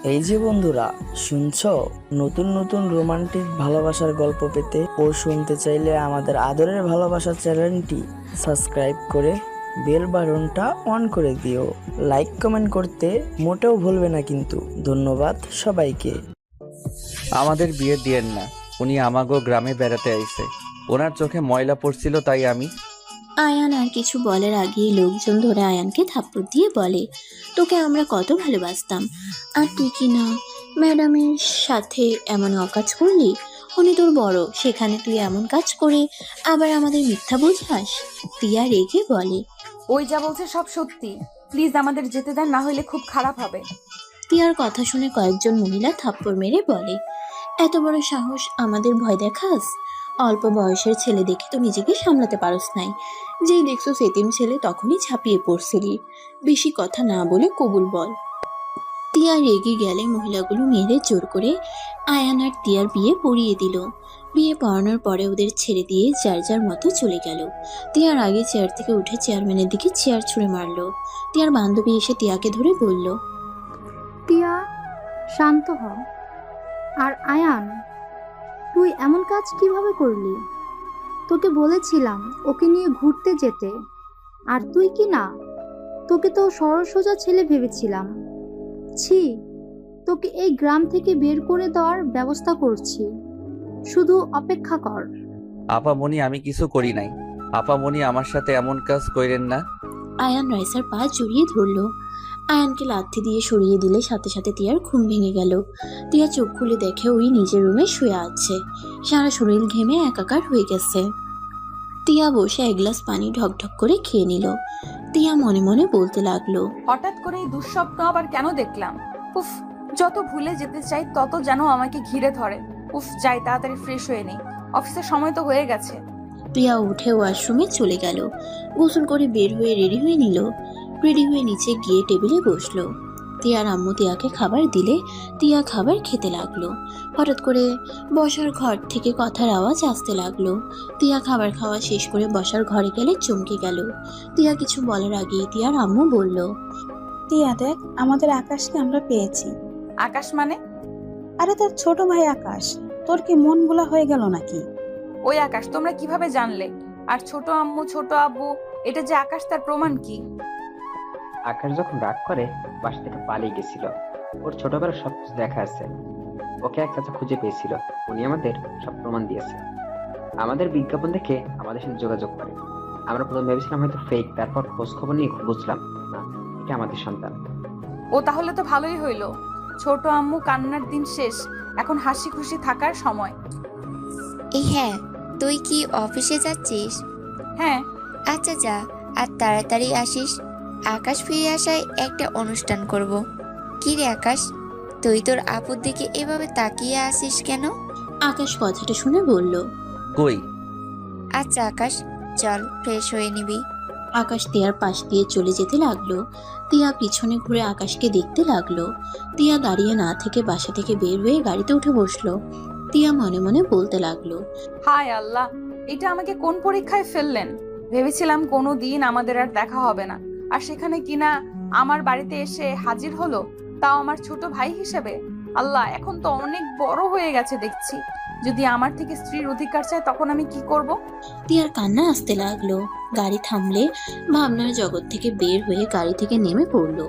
এই যে বন্ধুরা, শুনছো? নতুন নতুন রোমান্টিক ভালোবাসার গল্প পেতে ও শুনতে চাইলে আমাদের আদরের ভালোবাসা চ্যানেলটি সাবস্ক্রাইব করে বেল বাটনটা অন করে দিও। লাইক কমেন্ট করতে মোটেও ভুলবে না কিন্তু। ধন্যবাদ সবাইকে। আমাদের বিয়ে দিয়েন না। উনি আমাগো গ্রামে বেড়াতে আইছে। ওনার চোখে ময়লা পড়ছিল তাই আমি। আয়ান আর কিছু বলার আগেই লোকজন ধরে আয়ানকে থাপ্পড় দিয়ে বলে, তোকে আমরা কত ভালোবাসতাম, আর তুই কি না ম্যাডামের সাথে এমন অকাজ করলি? উনি তোর বড়, সেখানে তুই এমন কাজ করে আবার আমাদের মিথ্যা বোঝাস। টিয়া রেগে বলে। ওই যা বলছে সব সত্যি। প্লিজ আমাদের যেতে দেন, না হলে খুব খারাপ হবে। টিয়ার কথা শুনে কয়েকজন মহিলা থাপ্পড় মেরে বলে, এত বড় সাহস, আমাদের ভয় দেখাস? অল্প বয়সের ছেলে দেখে তো নিজেকে সামলাতে পারস নাই। যেই দেখছো সেতিম ছেলে তখনই ঝাঁপিয়ে পড়ছিলি। বেশি কথা না বলে কবুল বল। টিয়া রেগে গেলে মহিলাগুলো মেরে জোর করে আয়ান আর টিয়ার বিয়ে পড়িয়ে দিল। বিয়ে পড়ানোর পরে ওদের ছেড়ে দিয়ে যার যার মতো চলে গেল। টিয়ার আগে চেয়ার থেকে উঠে চেয়ারম্যানের দিকে চেয়ার ছুঁড়ে মারলো। টিয়ার বান্ধবী এসে টিয়াকে ধরে বলল, টিয়া, শান্ত হ। আর আয়ান, তুই এমন কাজ কিভাবে করলি? তোকে বলেছিলাম ওকে নিয়ে ঘুরতে যেতে, আর তুই কি না? তোকে তো সরল সোজা ছেলে ভেবেছিলাম। ছি, তোকে এই গ্রাম থেকে বের করে দেওয়ার ব্যবস্থা করছি, শুধু অপেক্ষা কর। আপামনি, আমি কিছু করি নাই। আপামনি, আমার সাথে এমন কাজ কইরেন না। আয়ান রাইসার পা জড়িয়ে ধরলো। আয়ানকে লাথি দিয়ে সরিয়ে দিলে সাথে সাথে টিয়ার ঘুম ভেঙে গেল। টিয়া চোখ খুলে দেখে ওই নিজের রুমে শুয়ে আছে। সারা শরীর ঘেমে একাকার হয়ে গেছে। টিয়া বসে এক গ্লাস পানি ঢকঢক করে খেয়ে নিল। টিয়া মনে মনে বলতে লাগলো, হঠাৎ করে এই দুঃস্বপ্ন আবার কেন দেখলাম? উফ, যত ভুলে যেতে চাই তত যেন আমাকে ঘিরে ধরে। উফ, যাই তাড়াতাড়ি ফ্রেশ হয়ে নেই, অফিসের সময় তো হয়ে গেছে। টিয়া উঠে ওয়াশরুমে চলে গেল। গোসল করে বের হয়ে রেডি হয়ে নিল। রেডি হয়ে নিচে গিয়ে টেবিলে বসলো। টিয়ার আম্মু টিয়াকে খাবার দিলে টিয়া খাবার খেতে লাগলো। হঠাৎ করে বসার ঘর থেকে কথার আওয়াজ আসতে লাগলো। টিয়া খাবার খাওয়া শেষ করে বসার ঘরে গেলে চমকে গেল। টিয়া কিছু বলার আগেই টিয়ার আম্মু বলল, টিয়া দেখ, আমাদের আকাশকে আমরা পেয়েছি। আকাশ মানে? আরে তোর ছোট ভাই আকাশ। তোর কি মন ভোলা হয়ে গেল নাকি? ওই আকাশ তোমরা কিভাবে জানলে? আর ছোট আম্মু, ছোট আব্বু, এটা যে আকাশ তার প্রমাণ কি? আকাশ যখন রাগ করে বাসা থেকে পালিয়ে গেছিল। ওর ছোটবেলার সবকিছু দেখা আছে। ওকে এক চাচা খুঁজে পেয়েছিল, উনি আমাদের সব প্রমাণ দিয়েছে। আমাদের বিজ্ঞাপন দেখে আমাদের সাথে যোগাযোগ করে। আমরা প্রথম ভেবেছিলাম হয়তো ফেক, তারপর খোঁজ খবর নিয়ে বুঝলাম না, এটা আমাদের সন্তান। ও তাহলে তো ভালোই হইলো। ছোট আম্মু কান্নার দিন শেষ, এখন হাসি খুশি থাকার সময়। এই হ্যাঁ, তুই কি অফিসে যাচ্ছিস? হ্যাঁ। আচ্ছা যা, আর তাড়াতাড়ি আসিস। আকাশ ফিরে আসায় একটা অনুষ্ঠান করব। কি রে আকাশ, তুই তোর আপুর দিকে এভাবে তাকিয়ে আসিস কেন? আকাশ কথাটা শুনে বলল, কই? আচ্ছা আকাশ, চল ফ্রেশ হয়ে নিবি। আকাশ টিয়ার পাশ দিয়ে চলে যেতে লাগলো। টিয়া পিছনে ঘুরে আকাশকে দেখতে লাগলো। টিয়া দাঁড়িয়ে না থেকে বাসা থেকে বের হয়ে গাড়িতে উঠে বসলো। টিয়া মনে মনে বলতে লাগলো, হায় আল্লাহ, এটা আমাকে কোন পরীক্ষায় ফেললেন? ভেবেছিলাম কোনো দিন আমাদের আর দেখা হবে না, আর সেখানে কিনা আমার বাড়িতে এসে হাজির হলো, তাও আমার ছোট ভাই হিসেবে। আল্লাহ, এখন তো অনেক বড় হয়ে গেছে দেখছি। যদি আমার থেকে স্ত্রীর অধিকার চায় তখন আমি কি করব? টিয়ার কান্না আসতে লাগলো। গাড়ি থামলে ভাবনার জগৎ থেকে বের হয়ে গাড়ি থেকে নেমে পড়লো।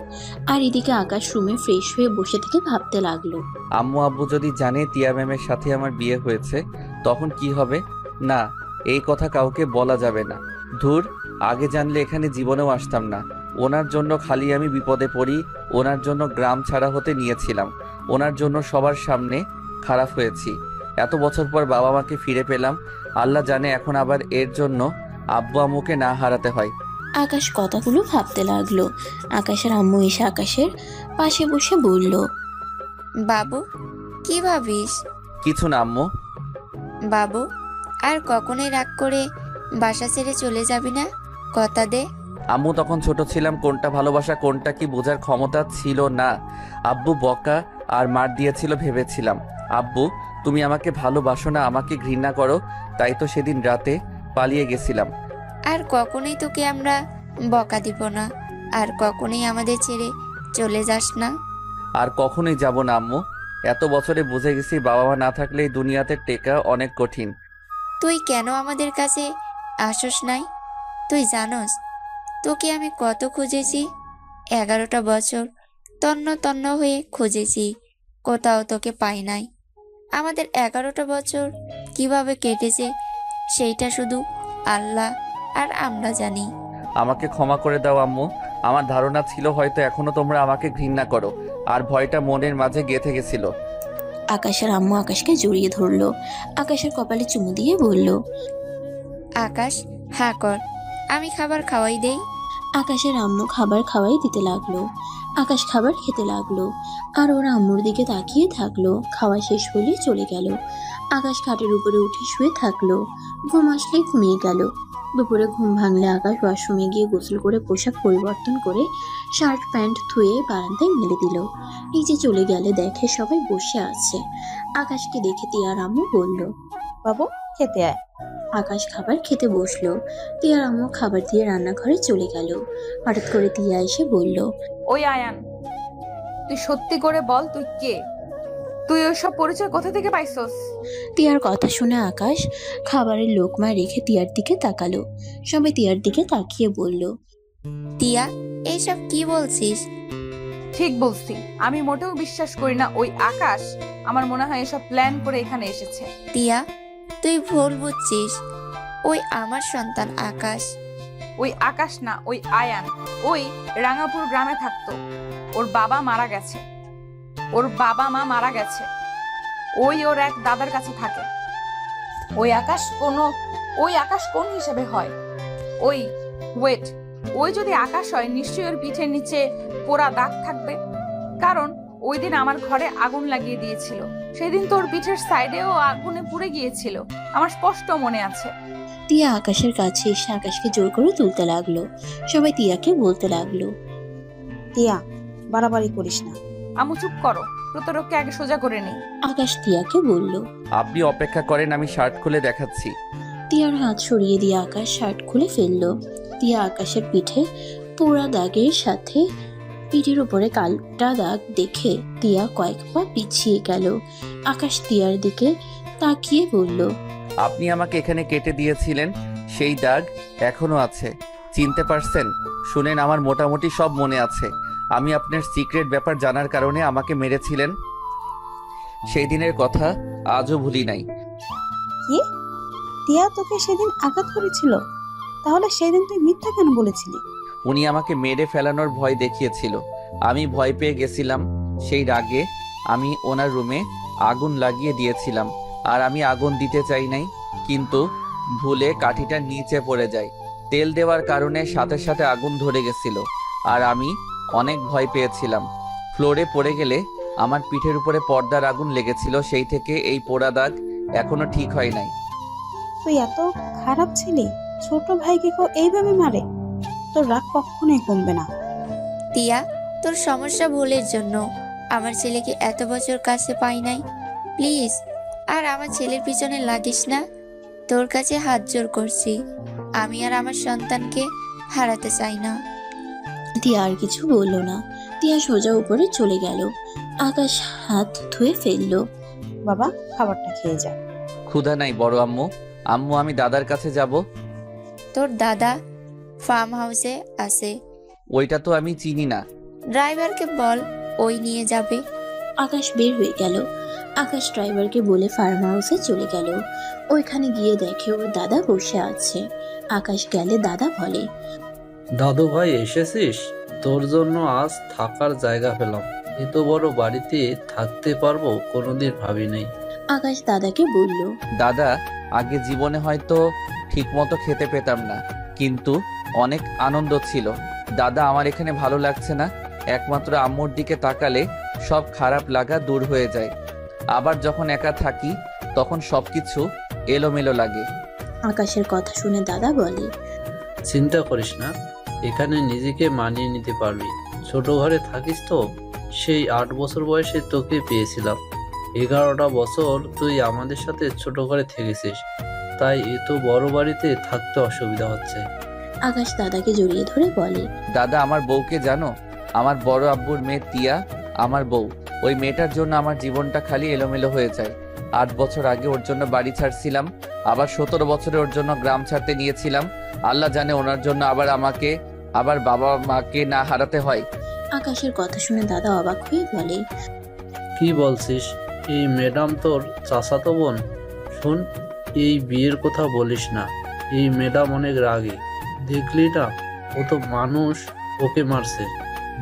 আর এদিকে আকাশ রুমে ফ্রেশ হয়ে বসে থেকে ভাবতে লাগলো, আম্মু আব্বু যদি জানে টিয়া ম্যামের সাথে আমার বিয়ে হয়েছে তখন কি হবে? না, এই কথা কাউকে বলা যাবে না। ধুর, আগে জানলে এখানে জীবনেও আসতাম না। ওনার জন্য খালি আমি বিপদে পড়ি। ওনার জন্য গ্রাম ছাড়া হতে নিয়েছিলাম। ওনার জন্য সবার সামনে খারাপ হয়েছি। এত বছর পর বাবা মাকে ফিরে পেলাম। আল্লাহ জানে এখন আবার এর জন্য আব্বু আম্মুকে না হারাতে হয়। আকাশ কথাগুলো ভাবতে লাগলো। আকাশের আম্মু এসে আকাশের পাশে বসে বলল, বাবু, কি ভাবিস? কিছু না আম্মু। বাবু, আর কখনোই রাগ করে বাসা ছেড়ে চলে যাবি না? কথা দে। আম্মু, তখন ছোট ছিলাম, কোনটা ভালোবাসা কোনটা কি বোঝার ক্ষমতা ছিল না। আব্বু বকা আর মার দিয়েছিল ভেবেছিলাম আব্বু তুমি আমাকে ভালোবাসো না, আমাকে ঘৃণা করো, তাই তো সেদিন রাতে পালিয়ে গেছিলাম। আর কখনোই তোকে আমরা বকা দিব না, আর কখনোই আমাদের ছেড়ে চলে যাস না। আর কখনোই যাব না আম্মু। এত বছরে বুঝে গেছি বাবা মা না থাকলে এই দুনিয়াতে টেকা অনেক কঠিন। তুই কেন আমাদের কাছে আসস নাই? তুই জানোস তোকে আমি কত খুঁজেছি? 11টা বছর তন্ন তন্ন হয়ে খুঁজেছি, কোথাও তোকে পাই নাই। আমাদের 11টা বছর কিভাবে কেটেছে সেইটা শুধু আল্লাহ আর আমরা জানি। আমাকে ক্ষমা করে দাও আম্মু। আমার ধারণা ছিল হয়তো এখনো তোমরা আমাকে ঘৃণা করো, আর ভয়টা মনের মাঝে গেঁথে গেছিল। আকাশের আম্মু আকাশকে জড়িয়ে ধরলো, আকাশের কপালে চুমু দিয়ে বলল, আকাশ হা কর, আমি খাবার খাওয়াই দেই। আকাশের আম্মু খাবার খাওয়াই দিতে লাগলো। আকাশ খাবার খেতে লাগলো আর ওরা আম্মুর দিকে তাকিয়ে থাকলো। খাওয়া শেষ হলে চলে গেল। আকাশ খাটের উপরে উঠে শুয়ে থাকলো। ঘুম আসলে ঘুমিয়ে গেল। দুপুরে ঘুম ভাঙলে আকাশ ওয়াশরুমে গিয়ে গোসল করে পোশাক পরিবর্তন করে শার্ট প্যান্ট ধুয়ে বারান্দায় মেলে দিল। নিচে চলে গেলে দেখে সবাই বসে আছে। আকাশকে দেখে তিয়ার আম্মু বলল, বাবু খেতে আয়। আকাশ খাবার খেতে বসলো। তিয়ার আম্মু খাবার দিয়ে রান্নাঘরে চলে গেল। হঠাৎ করে তিয়া এসে বলল, ওই আয়ান, তুই সত্যি করে বল তুই কে? তুই ওইসব পরিচয় কোথা থেকে পাইছস? তিয়ার কথা শুনে আকাশ খাবারের লোকমা রেখে তিয়ার দিকে তাকালো। সবাই তিয়ার দিকে তাকিয়ে বলল, তিয়া, এইসব কি বলছিস? ঠিক বলছি, আমি মোটেও বিশ্বাস করি না ওই আকাশ। আমার মনে হয় এসব প্ল্যান করে এখানে এসেছে। তিয়া, তুই ভুল বুঝছিস। ওই আমার সন্তান আকাশ। ওই আকাশ না, ওই আয়ান। ওই রাঙাপুর গ্রামে থাকতো। ওর বাবা মারা গেছে, ওর বাবা মা মারা গেছে। ওই ওর এক দাদার কাছে থাকে। ওই আকাশ কোন হিসেবে হয়? ওয়েট, ওই যদি আকাশ হয় নিশ্চয়ই ওর পিঠের নিচে পোড়া দাগ থাকবে, কারণ ওই দিন আমার ঘরে আগুন লাগিয়ে দিয়েছিল। সেদিন তোর পিঠের সাইডেও আগুনে পুড়ে গিয়েছিল, আমার স্পষ্ট মনে আছে। তিয়া আকাশের কাছে এসে আকাশকে জোর করে তুলতে লাগলো। সবাই তিয়াকে বলতে লাগলো, টিয়া, বাড়াবাড়ি করিস না। আমু চুপ করো, প্রতরককে আগে সোজা করে নেই। আকাশ তিয়াকে বলল। আপনি অপেক্ষা করেন, আমি শার্ট খুলে দেখাচ্ছি। তিয়ার হাত সরিয়ে দিয়ে আকাশ শার্ট খুলে ফেললো। তিয়া আকাশের পিঠে পোড়া দাগের সাথে পিঠের উপরে কালটা দাগ দেখে তিয়া কয়েক পা পিছিয়ে গেল। আকাশ তিয়ার দিকে তাকিয়ে বলল, আপনি আমাকে এখানে কেটে দিয়েছিলেন, সেই দাগ এখনো আছে। চিনতে পারছেন? শুনেন, আমার মোটামুটি সব মনে আছে। আমি আপনার সিক্রেট ব্যাপার জানার কারণে আমাকে মেরেছিলেন। সেই দিনের কথা আজও ভুলি নাই। কি? টিয়া তোকে সেদিন আঘাত করেছিল? তাহলে সেদিন তুই মিথ্যা কেন বলেছিলি? উনি আমাকে মেরে ফেলানোর ভয় দেখিয়েছিল। আমি ভয় পেয়ে গেছিলাম। সেই রাগে আমি ওনার রুমে আগুন লাগিয়ে দিয়েছিলাম। আর আমি আগুন দিতে চাই নাই, কিন্তু ভুলে কাঠিটা নিচে পড়ে যায়। তেল দেওয়ার কারণে সাথে সাথে আগুন ধরে গেছিল, আর আমি অনেক ভয় পেয়েছিলাম। ফ্লোরে পড়ে গেলে আমার পিঠের উপরে পর্দার আগুন লেগেছিল, সেই থেকে এই পোড়া দাগ এখনো ঠিক হয় নাই। তুই এত খারাপ ছিলি? ছোট ভাইকে কেউ এইভাবে মারে? তোর রাগ কখনোই কমবে না। তিয়া, তোর সমস্যা ভুলের জন্য আমার ছেলেকে এত বছর কাছে পাই নাই। প্লিজ আর আমার ছেলের পিছনে লাগিস না। তোর কাছে হাত জোর করছি, আমি আর আমার সন্তানকে হারাতে চাই না। তিয়া আর কিছু বলল না। তিয়া সোজা উপরে চলে গেল। আকাশ হাত ধুয়ে ফেললো। বাবা, খাবারটা খেয়ে যা। ক্ষুধা নাই বড় আম্মু। আম্মু, আমি দাদার কাছে যাব। তোর দাদা ফার্ম হাউসে আছে। ওইটা তো আমি চিনি না। ড্রাইভারকে বল, ওই নিয়ে যাবে। আকাশ বের হয়ে গেল। আকাশ ড্রাইভারকে বলে ফার্ম হাউসে চলে গেল। ওইখানে গিয়ে দেখে ওর দাদা বসে আছে। আকাশ গেলে দাদা বলে, দাদু ভাই এসেছিস? তোর জন্য আজ থাকার জায়গা পেলাম। এত বড় বাড়িতে থাকতে পারবো কোনোদিন ভাবি নাই। আকাশ দাদাকে বলল, দাদা, আগে জীবনে হয়তো ঠিকমতো খেতে পেতাম না, কিন্তু অনেক আনন্দ ছিল। দাদা, আমার এখানে ভালো লাগছে না। একমাত্র আম্মুর দিকে তাকালে সব খারাপ লাগা দূর হয়ে যায়। আবার যখন একা থাকি তখন সবকিছু এলোমেলো লাগে। আকাশের কথা শুনে দাদা বলে, চিন্তা করিস না, এখানে নিজেকে মানিয়ে নিতে পারবি। ছোট ঘরে থাকিস তো? সেই 8 বছর বয়সে তোকে পেয়েছিলাম। 11টা বছর তুই আমাদের সাথে ছোট ঘরে থেকেছিস, তাই এত বড় বাড়িতে থাকতে অসুবিধা হচ্ছে। আকাশ দাদাকে জড়িয়ে ধরে বলে, দাদা, আমার বউকে জানো? আমার বড় আব্বুর মেয়ে তিয়া আমার বউ। ওই মেয়েটার জন্য আমার জীবনটা খালি এলোমেলো হয়ে যায়। 8 বছর আগে ওর জন্য বাড়ি ছাড়ছিলাম, আবার 17 বছরে ওর জন্য গ্রাম ছাড়তে নিয়েছিলাম। আল্লাহ জানে ওনার জন্য আবার আমাকে আবার বাবা মাকে না হারাতে হয়। আকাশের কথা শুনে দাদা অবাক হয়ে বলে, কি বলছিস? এই ম্যাডাম তোর চাচাতো বোন? শোন, এই বিয়ের কথা বলিস না। এই ম্যাডাম অনেক রাগী, দেখলি না? ও তো মানুষ ওকে মারছে,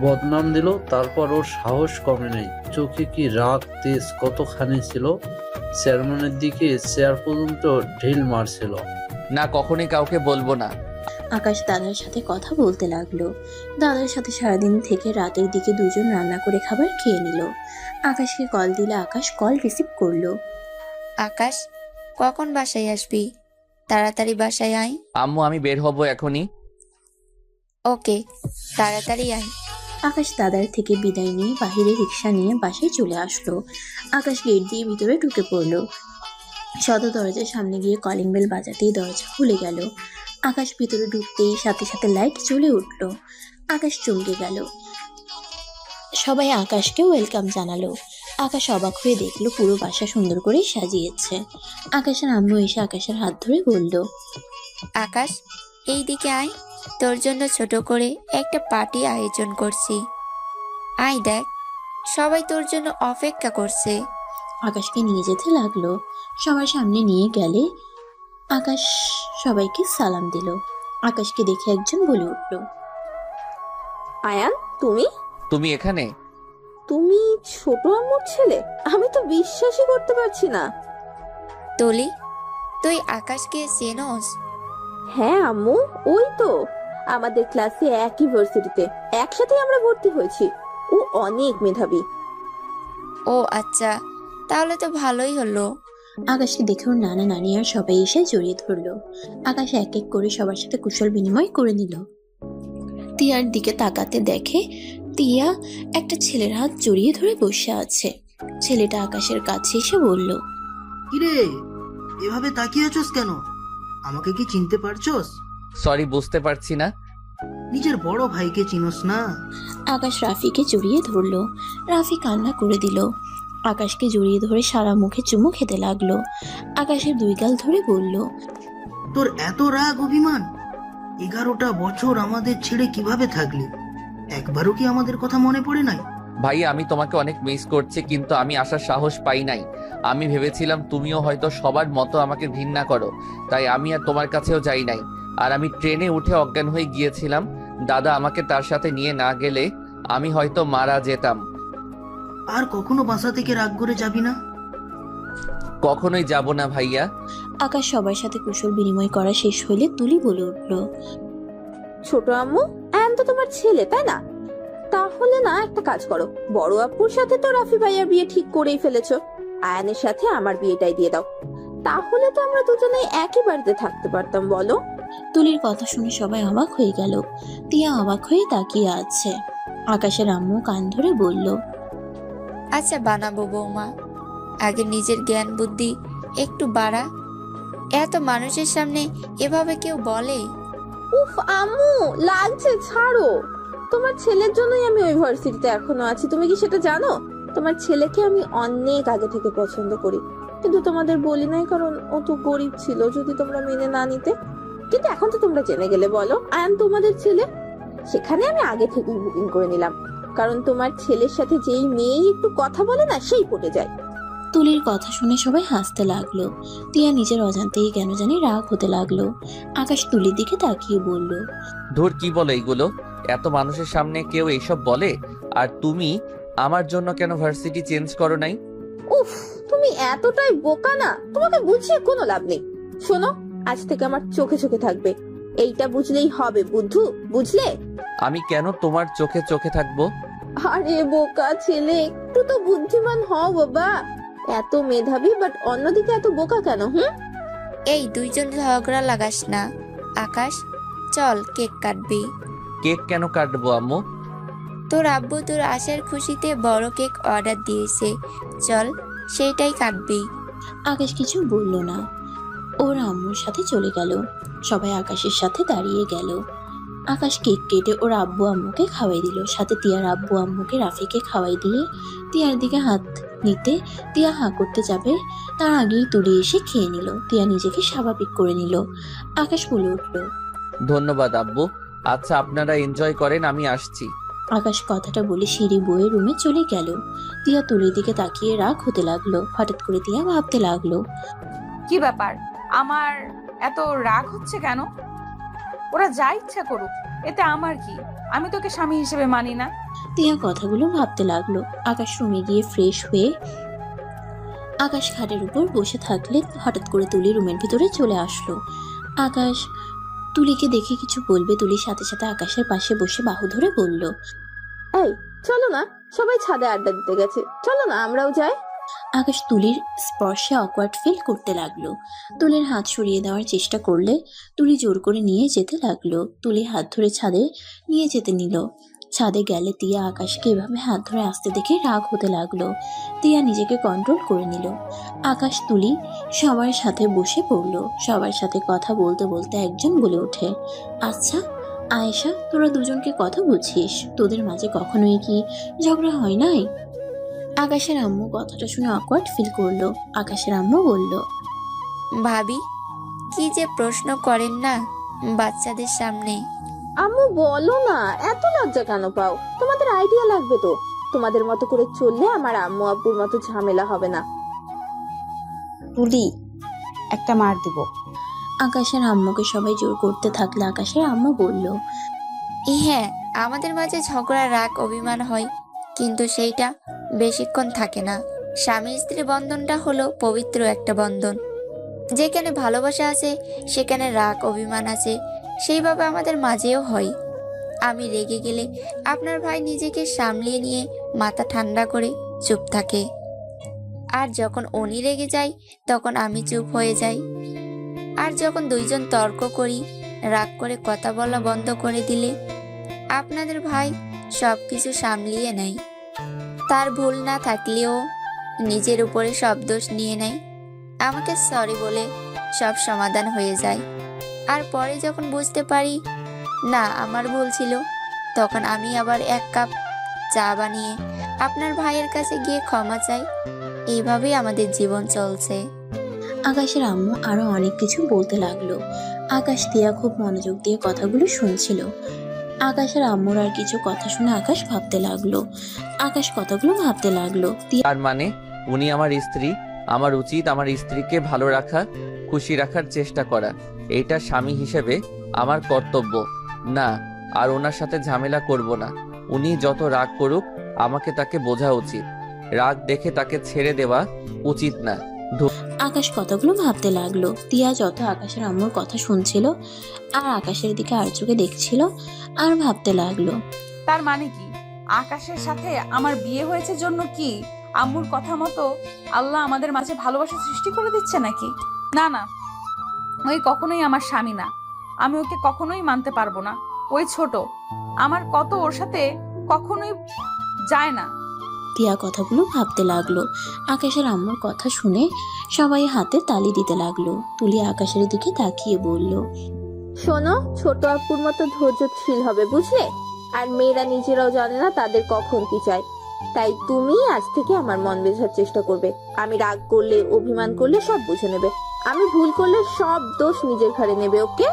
বদনাম দিল, তারপর ওর সাহস কমে নেই। চোখে কি রাগ তেজ কতখানি ছিল! চেয়ারম্যানের দিকে চেয়ার পর্যন্ত ঢিল মারছিল। না, কখনোই কাউকে বলবো না। আকাশ দাদার সাথে কথা বলতে লাগলো। দাদার সাথে সারাদিন থেকে রাতের দিকে দুজন রান্না করে খাবার খেয়ে নিল। আকাশকে কল দিলে আকাশ কল রিসিভ করলো। আকাশ, কখন বাসায় আসবি? তাড়াতাড়ি বাসায় আয়। আম্মু, আমি বের হব এখনই। ওকে, তাড়াতাড়ি আয়। আকাশ দাদার থেকে বিদায় নিয়ে বাহিরে রিক্সা নিয়ে বাসায় চলে আসলো। আকাশ গেট দিয়ে ভিতরে ঢুকে পড়লো। সদর দরজার সামনে গিয়ে কলিং বেল বাজাতেই দরজা খুলে গেল। আকাশ ভিতরে ঢুকতেই সাথে সাথে লাইট জ্বলে উঠলো। আকাশ চমকে গেল। সবাই আকাশকে ওয়েলকাম জানালো। আকাশ অবাক হয়ে দেখলো পুরো বাসা সুন্দর করে সাজিয়েছে। আকাশের আম্মু এসে আকাশের হাত ধরে বলল, আকাশ, এই দিকে আয়, তোর জন্য ছোট করে একটা পার্টি আয়োজন করছি। আয় দেখ, সবাই তোর জন্য অপেক্ষা করছে। আকাশকে নিয়ে যেতে লাগলো। সবার সামনে নিয়ে গেলে আকাশ সবাইকে সালাম দিল। আকাশকে দেখে একজন বলে উঠল, আয়ান, তুমি তুমি এখানে? তুমি ছোট আম্মুর ছেলে? আমি তো বিশ্বাসই করতে পারছি না। তুলি, তুই আকাশকে চেনোস? হ্যাঁ আম্মু, ওই তো আমাদের ক্লাসে এক ইউনিভার্সিটিতে একসাথে আমরা ভর্তি হয়েছি। ও অনেক মেধাবী। ও আচ্ছা, তাহলে তো ভালোই হলো। আকাশকে দেখে ওর নানা নানি আর সবাই এসে জড়িয়ে ধরলো। আকাশ এক এক করে সবার সাথে কুশল বিনিময় করে নিল। তিয়ার দিকে তাকাতে দেখে তিয়া একটা ছেলের হাত জড়িয়ে ধরে বসে আছে। ছেলেটা আকাশের কাছে এসে বলল, কিরে, এভাবে তাকিয়ে আছোস কেন? আমাকে কি চিনতে পারছোস? সরি, বুঝতে পারছি না। নিজের বড় ভাইকে চিনোস না? আকাশ রাফিকে জড়িয়ে ধরলো। রাফি কান্না করে দিল। আকাশকে জড়িয়ে ধরে সারা মুখে চুমু খেতে লাগলো। আকাশের দুই গাল ধরে বলল, তোর এত রাগ অভিমান? 11টা বছর আমাদের ছেড়ে কিভাবে থাকলি? একবারও কি আমাদের কথা মনে পড়ে নাই? ভাই, আমি তোমাকে অনেক মিস করছি, কিন্তু আমি আসার সাহস পাই নাই। আমি ভেবেছিলাম তুমিও হয়তো সবার মতো আমাকে ঘৃণা করো, তাই আমি আর তোমার কাছেও যাই নাই। আর আমি ট্রেনে উঠে অজ্ঞান হয়ে গিয়েছিলাম। দাদা আমাকে তার সাথে নিয়ে না গেলে আমি হয়তো মারা যেতাম। আর কখনো বাসা থেকে রাগ করে যাবি না? কখনোই যাব না ভাইয়া। আকাশ সবার সাথে কুশল বিনিময় করা শেষ হইলে তুলি বলে উঠল, ছোট আম্মু, আয়ান তো তোমার ছেলে, তাই না? তাহলে না একটা কাজ করো, বড় আপুর সাথে তো রাফি ভাইয়ার বিয়ে ঠিক করেই ফেলেছো, আয়ানের সাথে আমার বিয়েটাই দিয়ে দাও। তাহলে তো আমরা দুজনেই একই বাড়িতে থাকতে পারতাম, বলো? তুলির কথা শুনে সবাই অবাক হয়ে গেল। তিয়া অবাক হয়ে তাকিয়ে আছে। আকাশের আম্মু কান ধরে বলল, আচ্ছা বানাবো বৌমা, আগে নিজের জ্ঞান বুদ্ধি একটু বাড়া। এত মানুষের সামনে এভাবে কেউ বলে? উফ আম্মু, লাগছে, ছাড়ো। তোমার ছেলের জন্যই আমি ওই ভার্সিটিতে এখনো আছি, তুমি কি সেটা জানো? তোমার ছেলেকে আমি অনেক আগে থেকে পছন্দ করি, কিন্তু তোমাদের বলি নাই কারণ ও তো গরিব ছিল, যদি তোমরা মেনে না নিতে। কিন্তু এখন তো তোমরা জেনে গেলে, বলো আয়ান তোমাদের ছেলে। সেখানে আমি আগে থেকেই বুকিং করে নিলাম, কারণ তোমার ছেলের সাথে যেই মেয়েই একটু কথা বলে না, সেই পটে যায়। তুলির কথা শুনে সবাই হাসতে লাগলো। তিয়া নিজের অজান্তেই কেন জানি রাগ হতে লাগলো। আকাশ তুলির দিকে তাকিয়ে বলল, ধুর, কি বলে এইগুলো? এত মানুষের সামনে কেউ এইসব বলে? আর তুমি আমার জন্য কেন ভার্সিটি চেঞ্জ করো নাই? উফ, তুমি এতটাই বোকা না, তোমাকে বুঝিয়ে কোনো লাভ নেই। শোনো, আজ থেকে আমার চোখে চোখে থাকবে, এইটা বুঝলেই হবে, বুদ্ধু, বুঝলে? আমি কেন তোমার চোখে চোখে থাকবো? আরে বোকা ছেলে, একটু তো বুদ্ধিমান হও বাবা। এত মেধাবী বাট অন্যদিকে এত বোকা কেন? এই দুইজন ঝগড়া লাগাস না। আকাশ, চল কেক কাটবি। কেক কেন কাটবো আম্মু? তোর আব্বু তোর আসার খুশিতে বড় কেক অর্ডার দিয়েছে, চল সেইটাই কাটবি। আকাশ কিছু বলল না। ওর আম্মুর সাথে চলে গেল। সবাই আকাশের সাথে দাঁড়িয়ে গেল। আকাশ কেক কেটে ওর আব্বু আম্মুকে খাওয়াই দিল, সাথে তিয়ার আব্বু আম্মুকে রাফিকে খাওয়াই দিয়ে তিয়ার দিকে হাত নিতে তিয়া হাঁ করতে যাবে, তার আগেই তুলি এসে খেয়ে নিল। তিয়া নিজেকে স্বাভাবিক করে নিল। আকাশ বলে উঠল, ধন্যবাদ আব্বু। আচ্ছা আপনারা এনজয় করেন, আমি আসছি। আকাশ কথাটা বলে সিঁড়ি বয়ে রুমে চলে গেল। তিয়া তুলির দিকে তাকিয়ে রাগ হতে লাগলো। হঠাৎ করে তিয়া ভাবতে লাগলো, কি ব্যাপার, আমার এত রাগ হচ্ছে কেন? ওরা যা ইচ্ছা করুক, এতে আমার কি? আমি তোকে স্বামী হিসেবে মানি না। তিয়া কথাগুলো ভাবতে লাগলো। আকাশ রুমে গিয়ে ফ্রেশ হয়ে আকাশ খাটের উপর বসে থাকলে হঠাৎ করে তুলি রুমের ভিতরে চলে আসলো। আকাশ তুলিকে দেখে কিছু বলবে, তুলির সাথে সাথে আকাশের পাশে বসে বাহু ধরে বলল, এই চলো না, সবাই ছাদে আড্ডা দিতে গেছে, চলো না আমরাও যাই। আকাশ তুলির স্পর্শে অকওয়ার্ড ফিল করতে লাগলো। তুলির হাত সরিয়ে দেওয়ার চেষ্টা করলে তুলি জোর করে নিয়ে যেতে লাগলো। তুলি হাত ধরে ছাদে নিয়ে যেতে নিল। ছাদে গেলে তিয়া আকাশকে এভাবে হাত ধরে আসতে দেখে রাগ হতে লাগলো। তিয়া নিজেকে কন্ট্রোল করে নিল। আকাশ তুলি সবার সাথে বসে পড়লো। সবার সাথে কথা বলতে বলতে একজন বলে ওঠে, আচ্ছা আয়েশা, তোরা দুজনকে কথা বুঝিস? তোদের মাঝে কখনোই কি ঝগড়া হয় নাই? আকাশের আম্মু কথাটা শুনে অকওয়ার্ড ফিল করলো। আকাশের আম্মু বলল, ভাবি, কি যে প্রশ্ন করেন না বাচ্চাদের সামনে। আম্মু বলো না, এত লজ্জা কেন পাও? তোমাদের আইডিয়া লাগবে তো। তোমাদের মতো করে চললে আমার আম্মু আব্বুর মতো ঝামেলা হবে না। তুলি, একটা মার দিব। আকাশের আম্মুকে সবাই জোর করতে থাকলে আকাশের আম্মু বলল, হ্যাঁ, আমাদের মাঝে ঝগড়া, রাগ, অভিমান হয়, কিন্তু সেইটা বেশিক্ষণ থাকে না। স্বামী স্ত্রী বন্ধনটা হলো পবিত্র একটা বন্ধন। যেখানে ভালোবাসা আছে সেখানে রাগ অভিমান আছে, সেইভাবে আমাদের মাঝেও হয়। আমি রেগে গেলে আপনার ভাই নিজেকে সামলিয়ে নিয়ে মাথা ঠান্ডা করে চুপ থাকে, আর যখন উনি রেগে যায় তখন আমি চুপ হয়ে যাই। আর যখন দুইজন তর্ক করি, রাগ করে কথা বলা বন্ধ করে দিলে আপনাদের ভাই সব কিছু সামলিয়ে নেয়। তার ভুল না থাকলেও নিজের উপরে সব দোষ নিয়ে নেয়। আমাকে সরি বলে সব সমাধান হয়ে যায়। আর পরে যখন বুঝতে পারি না আমার ভুল ছিল, তখন আমি আবার 1 কাপ চা বানিয়ে আপনার ভাইয়ের কাছে গিয়ে ক্ষমা চাই। এইভাবেই আমাদের জীবন চলছে। আকাশের আম্মু আরো অনেক কিছু বলতে লাগলো। আকাশ তিয়া খুব মনোযোগ দিয়ে কথাগুলো শুনছিল। আকাশের আম্মুর আর কিছু কথা শুনে আকাশ ভাবতে লাগলো। আকাশ কথাগুলো ভাবতে লাগলো। তার মানে উনি আমার স্ত্রী, আমার উচিত আমার স্ত্রীকে ভালো রাখা, খুশি রাখার চেষ্টা করা। এইটা স্বামী হিসেবে আমার কর্তব্য। না, আর ওনার সাথে ঝামেলা করব না। উনি যত রাগ করুক, আমাকে তাকে বোঝা উচিত। রাগ দেখে তাকে ছেড়ে দেওয়া উচিত না। আকাশ কথাগুলো ভাবতে লাগলো। তিয়া যত আকাশের আম্মুর কথা শুনছিল আর আকাশের দিকে আর চোখে দেখছিল আর ভাবতে লাগলো, তার মানে কি আকাশের সাথে আমার বিয়ে হয়েছে জন্য কি আম্মুর কথা মতো আল্লাহ আমাদের মাঝে ভালোবাসা সৃষ্টি করে দিচ্ছে নাকি? না না, ওই কখনোই আমার স্বামী না। আমি ওকে কখনোই মানতে পারবো না। ওই ছোট, আমার কত ওর সাথে কখনোই যায় না। তিয়া কথাগুলো ভাবতে লাগলো। আকাশের আম্মুর কথা শুনে সবাই হাতে তালি দিতে লাগলো। তুলি আকাশের দিকে তাকিয়ে বলল, শোনো, ছোট আপুর মতো ধৈর্যশীল হবে, বুঝলে? আর মেয়েরা নিজেরাও জানে না তাদের কখন কি চাই। তাই তুমি আজ থেকে আমার মন বোঝার চেষ্টা করবে। আমি রাগ করলে, অভিমান করলে সব বুঝে নেবে। আমি ভুল করলে সব দোষ নিজের ঘাড়ে নেবে, ওকে?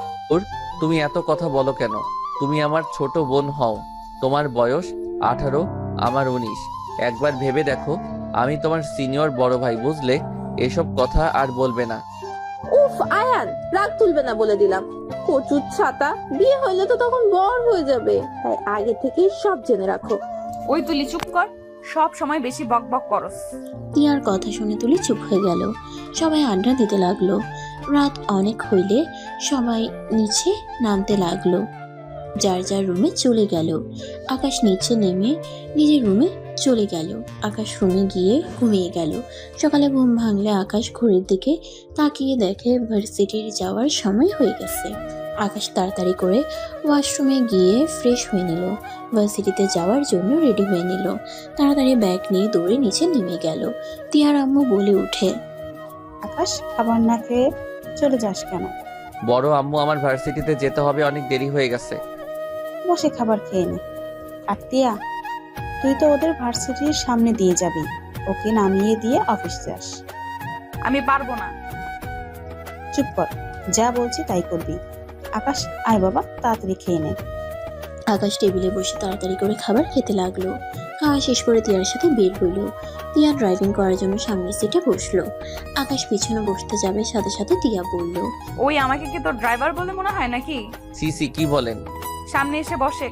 তুমি এত কথা বলো কেন? তুমি আমার ছোট বোন হও। তোমার বয়স 18, আমার 19। একবার ভেবে দেখো, আমি তোমার সিনিয়র বড় ভাই, বুঝলে? এসব কথা আর বলবে না। উফ আয়ান, রাগ তুলবে না বলে দিলাম। কচুর ছাতা, বিয়ে হইলে তো তখন বর হয়ে যাবে। তাই আগে থেকে সব জেনে রাখো। ওই তুলি চুপ কর, সব সময় বেশি বক বক করস। তিয়ার কথা শুনে তুলি চুপ হয়ে গেল। সবাই আড্ডা দিতে লাগলো। রাত অনেক হইলে সবাই নিচে নামতে লাগলো, যার যার রুমে চলে গেল। আকাশ নিচে নেমে নিজের রুমে চলে গেল। আকাশ রুমে গিয়ে ঘুমিয়ে গেল। সকালে ঘুম ভাঙলে আকাশ ঘড়ির দিকে তাকিয়ে দেখে ভার্সিটির যাওয়ার সময় হয়ে গেছে। আকাশ তাড়াতাড়ি করে ওয়াশরুমে গিয়ে ফ্রেশ হয়ে নিল। ভার্সিটিতে যাওয়ার জন্য রেডি হয়ে নিল। তাড়াতাড়ি ব্যাগ নিয়ে দৌড়ে নিচে নেমে গেল। তিয়ার আম্মু বলে উঠে, আকাশ, খাবার না খেয়ে চলে যাস কেন? বড় আম্মু, আমার ভার্সিটিতে যেতে হবে, অনেক দেরি হয়ে গেছে। বসে খাবার খেয়ে নে। আর টিয়া, তুই তো ওদের ভার্সিটির সামনে দিয়ে যাবি, ওকে নামিয়ে দিয়ে অফিস যাস। আমি পারবো না। চুপ কর, যা বলছি তাই করবি। আকাশ, আয় বাবা, তাড়াতাড়ি খেয়ে নে। আকাশ টেবিলে বসে তাড়াতাড়ি করে খাবার খেতে লাগলো। খাওয়া শেষ করে তিয়ার সাথে বের হইল। তিয়া ড্রাইভিং করার জন্য সামনের সিটে বসলো। আকাশ পিছনে বসতে যাবে, সাথে সাথে তিয়া বলল, ওই আমাকে কি তোর ড্রাইভার বলে মনে হয় নাকি? সিসি কি বলেন? সামনে এসে বসে।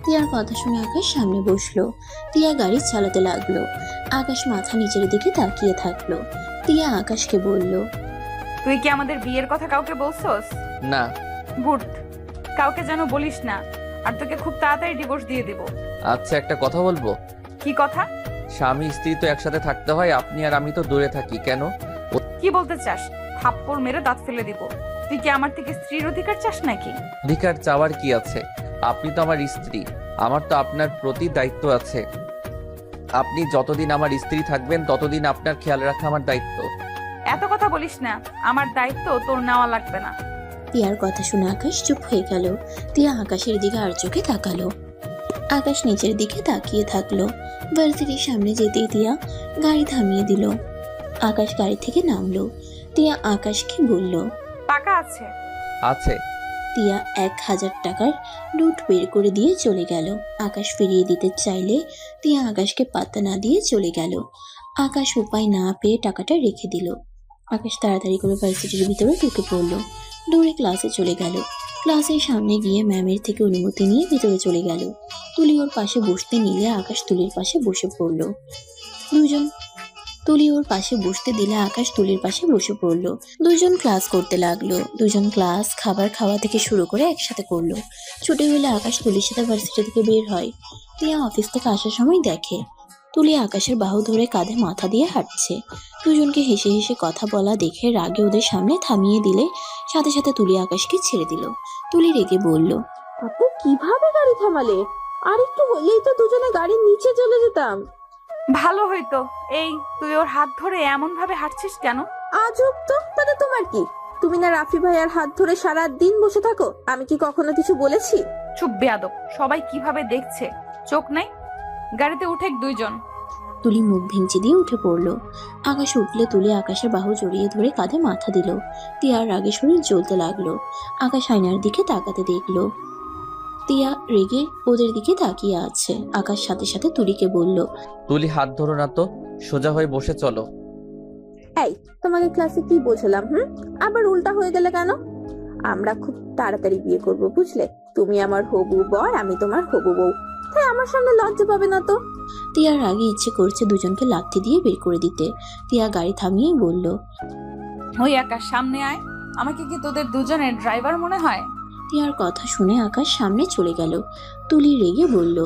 তিয়ার কথা শুনে আকাশ সামনে বসলো। তিয়া গাড়ি চালাতে লাগলো। আকাশ মাথা নিচের দিকে তাকিয়ে থাকলো। তিয়া আকাশকে বলল, তুই কি আমাদের বিয়ের কথা কাউকে বলছস? না। গুড, কাউকে যেন বলিস না, আর তোকে খুব তাড়াতাড়ি ডিভোর্স দিয়ে দিব। আচ্ছা, একটা কথা বলবো? কি কথা? স্বামী স্ত্রী তো একসাথে থাকতে হয়, আপনি আর আমি তো দূরে থাকি, কেন? কি বলতে চাস? থাপ্পড় মেরে দাঁত ফেলে দিব। তুই কি আমার থেকে স্ত্রীর অধিকার চাস নাকি? অধিকার চাওয়ার কি আছে? আপনি তো আমার স্ত্রী, আমার তো আপনার প্রতি দায়িত্ব আছে। আপনি যতদিন আমার স্ত্রী থাকবেন ততদিন আপনার খেয়াল রাখা আমার দায়িত্ব। এত কথা বলিস না, আমার দায়িত্ব তোর নেওয়া লাগবে না। তিয়ার কথা শুনে আকাশ চুপ হয়ে গেল। তিয়া আকাশের দিকে আর চোখে তাকালো। আকাশ নিচের দিকে তাকিয়ে থাকলো। ভার্সিটির সামনে যেতেই তিয়া গাড়ি থামিয়ে দিল। আকাশ গাড়ি থেকে নামলো। তিয়া আকাশকে বলল, টাকা আছে? আছে। তিয়া 1000 টাকার নোট বের করে দিয়ে চলে গেল। আকাশ ফিরিয়ে দিতে চাইলে তিয়া আকাশকে পাত্তা না দিয়ে চলে গেল। আকাশ উপায় না পেয়ে টাকাটা রেখে দিল। আকাশ তাড়াতাড়ি করে ভার্সিটির ভিতরে ঢুকে পড়লো। দৌড়ে ক্লাসে চলে গেল। ক্লাসের সামনে গিয়ে ম্যামের থেকে অনুমতি নিয়ে ভিতরে চলে গেল। তুলি ওর পাশে বসতে নিলে আকাশ তুলির পাশে বসে পড়লো। তুলি ওর পাশে বসতে দিলে আকাশ তুলির পাশে বসে পড়লো। দুজন ক্লাস করতে লাগলো। দুজন ক্লাস খাবার খাওয়া থেকে শুরু করে একসাথে করলো। ছুটি হলে আকাশ তুলির সাথে ভার্সিটি থেকে বের হয়। তিয়া অফিস থেকে আসার সময় দেখে তুলি আকাশের বাহু ধরে কাঁধে মাথা দিয়ে হাঁটছে। দুজনকে হেসে হেসে কথা বলা দেখে রাগে ওদের সামনে থামিয়ে দিলে সাথে সাথে তুলি আকাশকে ছেড়ে দিল। তুলি রেগে বলল, আপু কিভাবে গাড়ি থামালে? আর একটু হলেই তো দুজনে গাড়ির নিচে চলে যেতাম। ভালো হইতো। এই, তুই ওর হাত ধরে এমন ভাবে হাঁটছিস কেন? আজব তো, তাহলে তোমার কি? তুমি না রাফি ভাইয়ার হাত ধরে সারা দিন বসে থাকো, আমি কি কখনো কিছু বলেছি? চুপ বেয়াদব, সবাই কিভাবে দেখছে, চোখ নাই? গাড়িতে উঠে দুইজন। তুলি মুখ ভেঙচি দিয়ে উঠে পড়লো। আকাশ উঠলে তুলি আকাশের বাহু জড়িয়ে ধরে কাঁধে মাথা দিল। তিয়ার রাগে শরীর জ্বলতে লাগলো। আকাশ আয়নার দিকে তাকাতে দেখলো তিয়া রেগে ওদের দিকে তাকিয়ে আছে। আকাশ সাথে সাথে তুলিকে বলল, তুলি হাত ধরো না তো, সোজা হয়ে বসে চলো। এই, তোমাকে ক্লাসে কি বোঝালাম? আবার উল্টা হয়ে গেলে কেন? আমরা খুব তাড়াতাড়ি বিয়ে করব, বুঝলে? তুমি আমার হবু বর, আমি তোমার হবু বউ। তাই আমার সামনে লজ্জা পাবে না তো। তিয়ার আগে ইচ্ছে করছে দুজনকে লাথি দিয়ে বের করে দিতে। তিয়া গাড়ি থামিয়ে বলল, ওই আকাশ, সামনে আয়। আমাকে কি তোদের দুজনের ড্রাইভার মনে হয়? তিয়ার কথা শুনে আকাশ সামনে চলে গেল। তুলি রেগে বলল,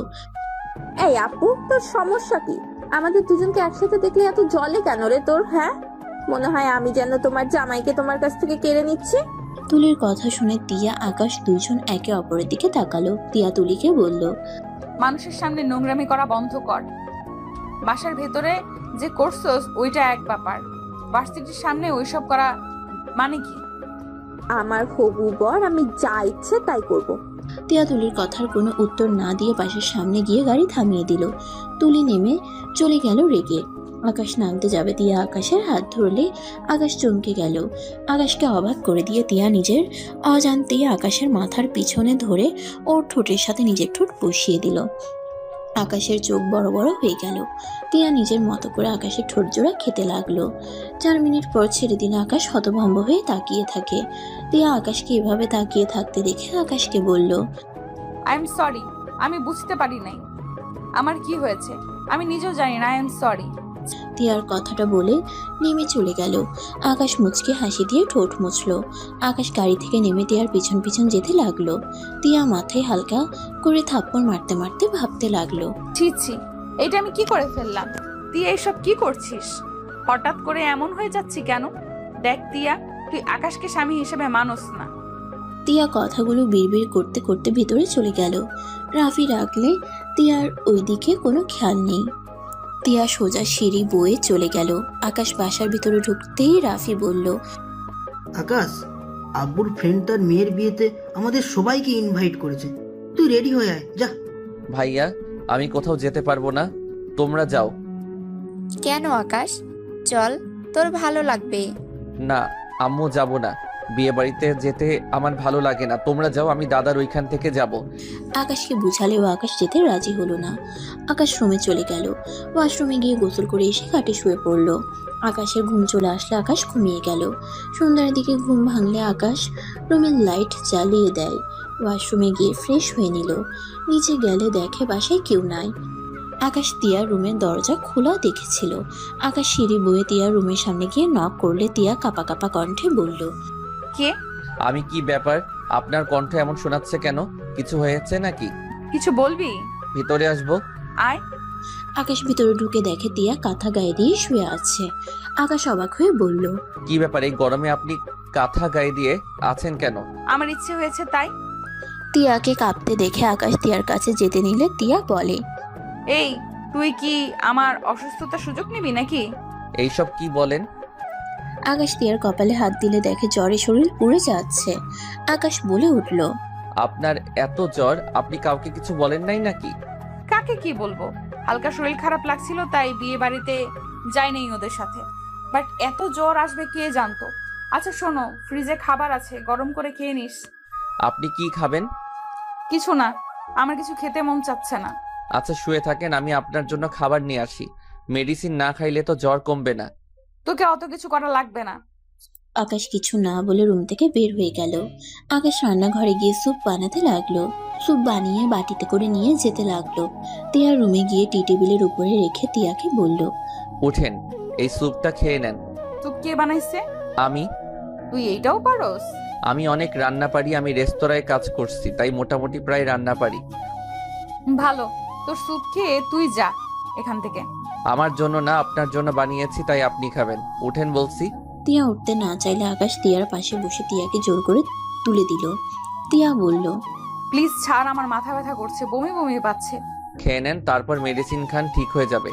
এই আপু, তোর সমস্যা কি? আমাদের দুজনকে একসাথে দেখলে এত জলে কেন রে তোর? হ্যাঁ, মনে হয় আমি যেন তোমার জামাইকে তোমার কাছ থেকে কেড়ে নিচ্ছি? তুলির কথা শুনে তিয়া আকাশ দুজন একে অপরের দিকে তাকালো। তিয়া তুলিকে বলল, মানুষের সামনে নোংরামি করা বন্ধ কর। বাসার ভেতরে যে করছস ওইটা এক ব্যাপার, ভার্সিটির সামনে ওইসব করা মানে কি? আমার হবু বর, আমি যা ইচ্ছে তাই করব। তিয়া তুলির কথার কোনো উত্তর না দিয়ে বাসার সামনে গিয়ে গাড়ি থামিয়ে দিল। তুলি নেমে চলে গেল রেগে। আকাশ নামতে যাবে, তিয়া আকাশের হাত ধরলে আকাশ চমকে গেল। আকাশকে অবাক করে দিয়ে তিয়া নিজের অজান্তেই আকাশের মাথার পিছনে ধরে ওর ঠোঁটের সাথে নিজের ঠোঁট বসিয়ে দিল। আকাশের চোখ বড় বড় হয়ে গেল। তিয়া নিজের মতো করে আকাশের ঠোঁট জোড়া খেতে লাগলো। 4 মিনিট পর ছেড়ে দিলে আকাশ হতভম্ব হয়ে তাকিয়ে থাকে। তিয়া আকাশকে এভাবে তাকিয়ে থাকতে দেখে আকাশকে বলল, আই এম সরি, আমি বুঝতে পারি নাই আমার কি হয়েছে, আমি নিজেও জানি না। I am sorry. তিয়ার কথাটা বলে নেমে চলে গেল। আকাশ মুচকে হাসি দিয়ে ঠোঁট মুছলো। আকাশ গাড়ি থেকে নেমে তিয়ার পিছন পিছন যেতে লাগলো। তিয়া মাথায় হালকা করে থাপ্পড় মারতে মারতে ভাবতে লাগলো, ছি ছি, এটা আমি কি করে ফেললাম? তুই এইসব কি করছিস? হঠাৎ করে এমন হয়ে যাচ্ছি কেন? দেখ তিয়া, তুই আকাশকে স্বামী হিসেবে মানস না। তিয়া কথাগুলো বিড়বিড় করতে করতে ভিতরে চলে গেল। রাফি রাখলে তিয়ার ওইদিকে কোনো খেয়াল নেই। তিয়া সোজা সিঁড়ি বয়ে চলে গেল। আকাশ বাসার ভিতরে ঢুকতেই রাফি বলল, আকাশ, আব্বুর ফ্রেন্ড তার মেয়ের বিয়েতে আমাদের সবাইকে ইনভাইট করেছে। তুই রেডি হয়ে আয়, যা। ভাইয়া আমি কোথাও যেতে পারবো না, তোমরা যাও। কেন আকাশ? চল, তোর ভালো লাগবে। না আম্মু, যাব না। বিয়ে বাড়িতে যেতে আমার ভালো লাগে না, তোমরা যাও, আমি দাদার ওইখান থেকে যাব। আকাশকে বুঝালেও আকাশ যেতে রাজি হলো না। আকাশ রুমে চলে গেল। ওয়াশরুমে গিয়ে গোসল করে এসে খাটে শুয়ে পড়ল। আকাশের ঘুম চলে আসলে আকাশ ঘুমিয়ে গেল। সন্ধ্যার দিকে ঘুম ভাঙলে আকাশ রুমের লাইট জ্বালিয়ে দেয়। ওয়াশরুমে গিয়ে ফ্রেশ হয়ে নিল। নিচে গেলে দেখে বাসায় কেউ নাই। আকাশ তিয়ার রুমের দরজা খোলা দেখেছিল। আকাশ সিঁড়ি বয়ে তিয়ার রুমের সামনে গিয়ে নক করলে তিয়া কাঁপা কাঁপা কণ্ঠে বলল, কে? আমি কি ব্যাপার, আপনার কণ্ঠ এমন শোনাচ্ছে কেন? কিছু হয়েছে নাকি? কিছু বলবি? ভিতরে আসবো? আয়। আকাশ ভিতরে ঢুকে দেখে তিয়া কাঁথা গায়ে দিয়ে শুয়ে আছে। আকাশ অবাক হয়ে বলল, কি ব্যাপার, এই গরমে আপনি কাঁথা গায়ে দিয়ে আছেন কেন? আমার ইচ্ছে হয়েছে তাই। তিয়াকে কাঁপতে দেখে আকাশ তিয়ার কাছে যেতে নিলে তিয়া বলে, এই তুই কি আমার অসুস্থতার সুযোগ নিবি নাকি? এইসব কি বলেন? আকাশ তিয়ার কপালে হাত দিলে দেখে জ্বরে শরীর পুড়ে যাচ্ছে। আকাশ বলে উঠল, আপনার এত জ্বর, আপনি কাউকে কিছু বলেন নাই নাকি? কাকে কি বলবো, হালকা শরীর খারাপ লাগছিল তাই বিয়ে বাড়িতে যাই নাই ওদের সাথে। বাট এত জ্বর আসবে কে জানতো। আচ্ছা শোনো, ফ্রিজে খাবার আছে, গরম করে খেয়ে নিস। আপনি কি খাবেন? কিছু না, আমার কিছু খেতে মন চাচ্ছে না। আচ্ছা শুয়ে থাকেন, আমি আপনার জন্য খাবার নিয়ে আসি। মেডিসিন না খাইলে তো জ্বর কমবে না। তোকে অত কিছু করা লাগবে না। আকাশ কিছু না বলে রুম থেকে বের হয়ে গেল। আকাশ রান্নাঘরে গিয়ে স্যুপ বানাতে লাগলো। স্যুপ বানিয়ে বাটিতে করে নিয়ে যেতে লাগলো। তিয়া রুমে গিয়ে টি টেবিলের উপরে রেখে তিয়াকে বলল, উঠেন, এই স্যুপটা খেয়ে নেন। তুই কে বানাইছে? আমি তুই এইটাও পারোস? আমি অনেক রান্না পারি, আমি রেস্তোরাঁয় কাজ করছি, তাই মোটামুটি প্রায় রান্না পারি। ভালো, তোর স্যুপ খেয়ে তুই যা এখান থেকে। আমার জন্য না, আপনার জন্য বানিয়েছি, তাই আপনি খাবেন। উঠেন বলছি। তিয়া উঠতে না চাইলে আকাশ তিয়ার পাশে বসে তিয়াকে জোর করে তুলে দিল। তিয়া বলল, প্লিজ ছাড়, আমার মাথা ব্যথা করছে, বমি বমি পাচ্ছে। খেয়ে নেন, তারপর মেডিসিন খান, ঠিক হয়ে যাবে।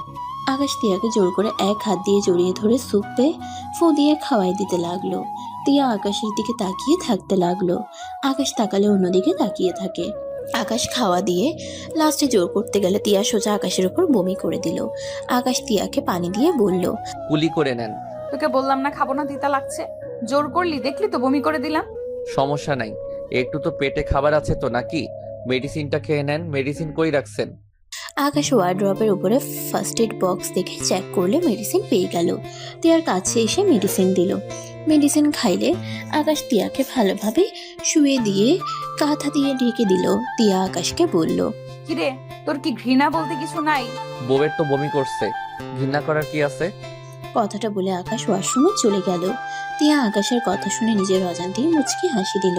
আকাশ তিয়াকে জোর করে এক হাত দিয়ে জড়িয়ে ধরে স্যুপে ফু দিয়ে খাওয়াই দিতে লাগলো। তিয়া আকাশের দিকে তাকিয়ে থাকতে লাগলো। আকাশ তাকালে অন্যদিকে তাকিয়ে থাকে। আকাশ খাওয়া দিয়ে লাস্টে জোর করতে গেলে তিয়া সোজা আকাশের উপর বমি করে দিল। আকাশ তিয়াকে পানি দিয়ে বলল, কুলি করে নেন। তোকে বললাম না খাবো না, তিতা লাগছে। জোর করলি, দেখলি তো বমি করে দিলাম। সমস্যা নাই, একটু তো পেটে খাবার আছে তো নাকি? মেডিসিনটা খেয়ে নেন। মেডিসিন কই রাখছেন? আকাশ ওয়ার্ড্রপের উপরে ফার্স্ট এড বক্স দেখে চেক করলে মেডিসিন পেয়ে গেল। তিয়ার কাছে এসে মেডিসিন দিল। মেডিসিন খাইলে আকাশ তিয়াকে ভালোভাবে শুয়ে দিয়ে কাঁথা দিয়ে ঢেকে দিল। তিয়া আকাশকে বলল, কিরে, তোর কি ঘৃণা বলতে কিছু নাই? বউয়ের তো বমি করছে, ঘৃণা করার কি আছে? কথাটা বলে আকাশ ওয়াশরুমে চলে গেল। তিয়া আকাশের কথা শুনে নিজের অজান্তেই মুচকি হাসি দিল।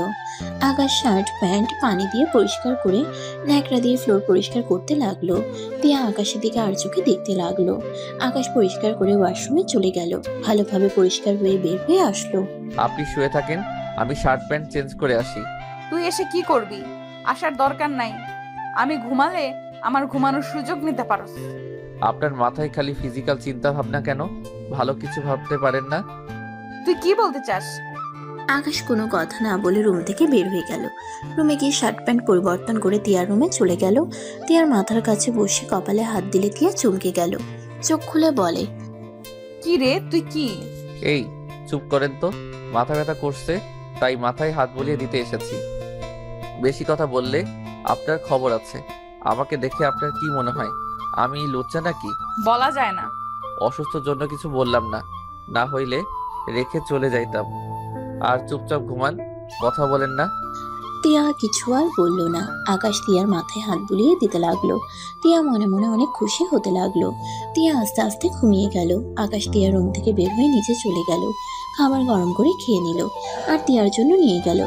আকাশ শার্ট প্যান্ট পানি দিয়ে পরিষ্কার করে ন্যাকড়া দিয়ে ফ্লোর পরিষ্কার করতে লাগলো। তিয়া আকাশের দিকে আর চোখে দেখতে লাগলো। আকাশ পরিষ্কার করে ওয়াশরুমে চলে গেল। ভালোভাবে পরিষ্কার হয়ে বের হয়ে আসলো। আপনি শুয়ে থাকেন, আমি শার্ট প্যান্ট চেঞ্জ করে আসি। তুই এসে কি করবি? আসার দরকার নাই। আমি ঘুমালে আমার ঘুমানোর সুযোগ নিতে পারোস। আপনার মাথায় খালি ফিজিক্যাল চিন্তা ভাবনা কেন? ভালো কিছু ভাবতে পারেন না? তুই কি বলতে চাস? আকাশ কোনো কথা না বলে রুম থেকে বের হয়ে গেল। রুমে গিয়ে শার্ট প্যান্ট পরিবর্তন করে তিয়ার রুমে চলে গেল। তিয়ার মাথার কাছে বসে কপালে হাত দিলে তিয়া চমকে গেল। চোখ খুলে বলে, কি রে, তুই কি? এই চুপ করেন তো, মাথা ব্যথা করছে তাই মাথায় হাত বুলিয়ে দিতে এসেছি। বেশি কথা বললে আপনার খবর আছে। আমাকে দেখে আপনার কি মনে হয় আমি লুচ্চা নাকি? বলা যায় না। অসুস্থর জন্য কিছু বললাম না, না হইলে রেখে চলে যাইতাম। আর চুপচাপ ঘুমান, কথা বলেন না। তিয়া কিছু আর বলল না। আকাশ তিয়ার মাথায় হাত বুলিয়ে দিতে লাগলো। তিয়া মনে মনে অনেক খুশি হতে লাগলো। তিয়া আস্তে আস্তে ঘুমিয়ে গেল। আকাশ তিয়ার রুম থেকে বের হয়ে নিচে চলে গেল। খাবার গরম করে খেয়ে নিল আর তিয়ার জন্য নিয়ে গেল।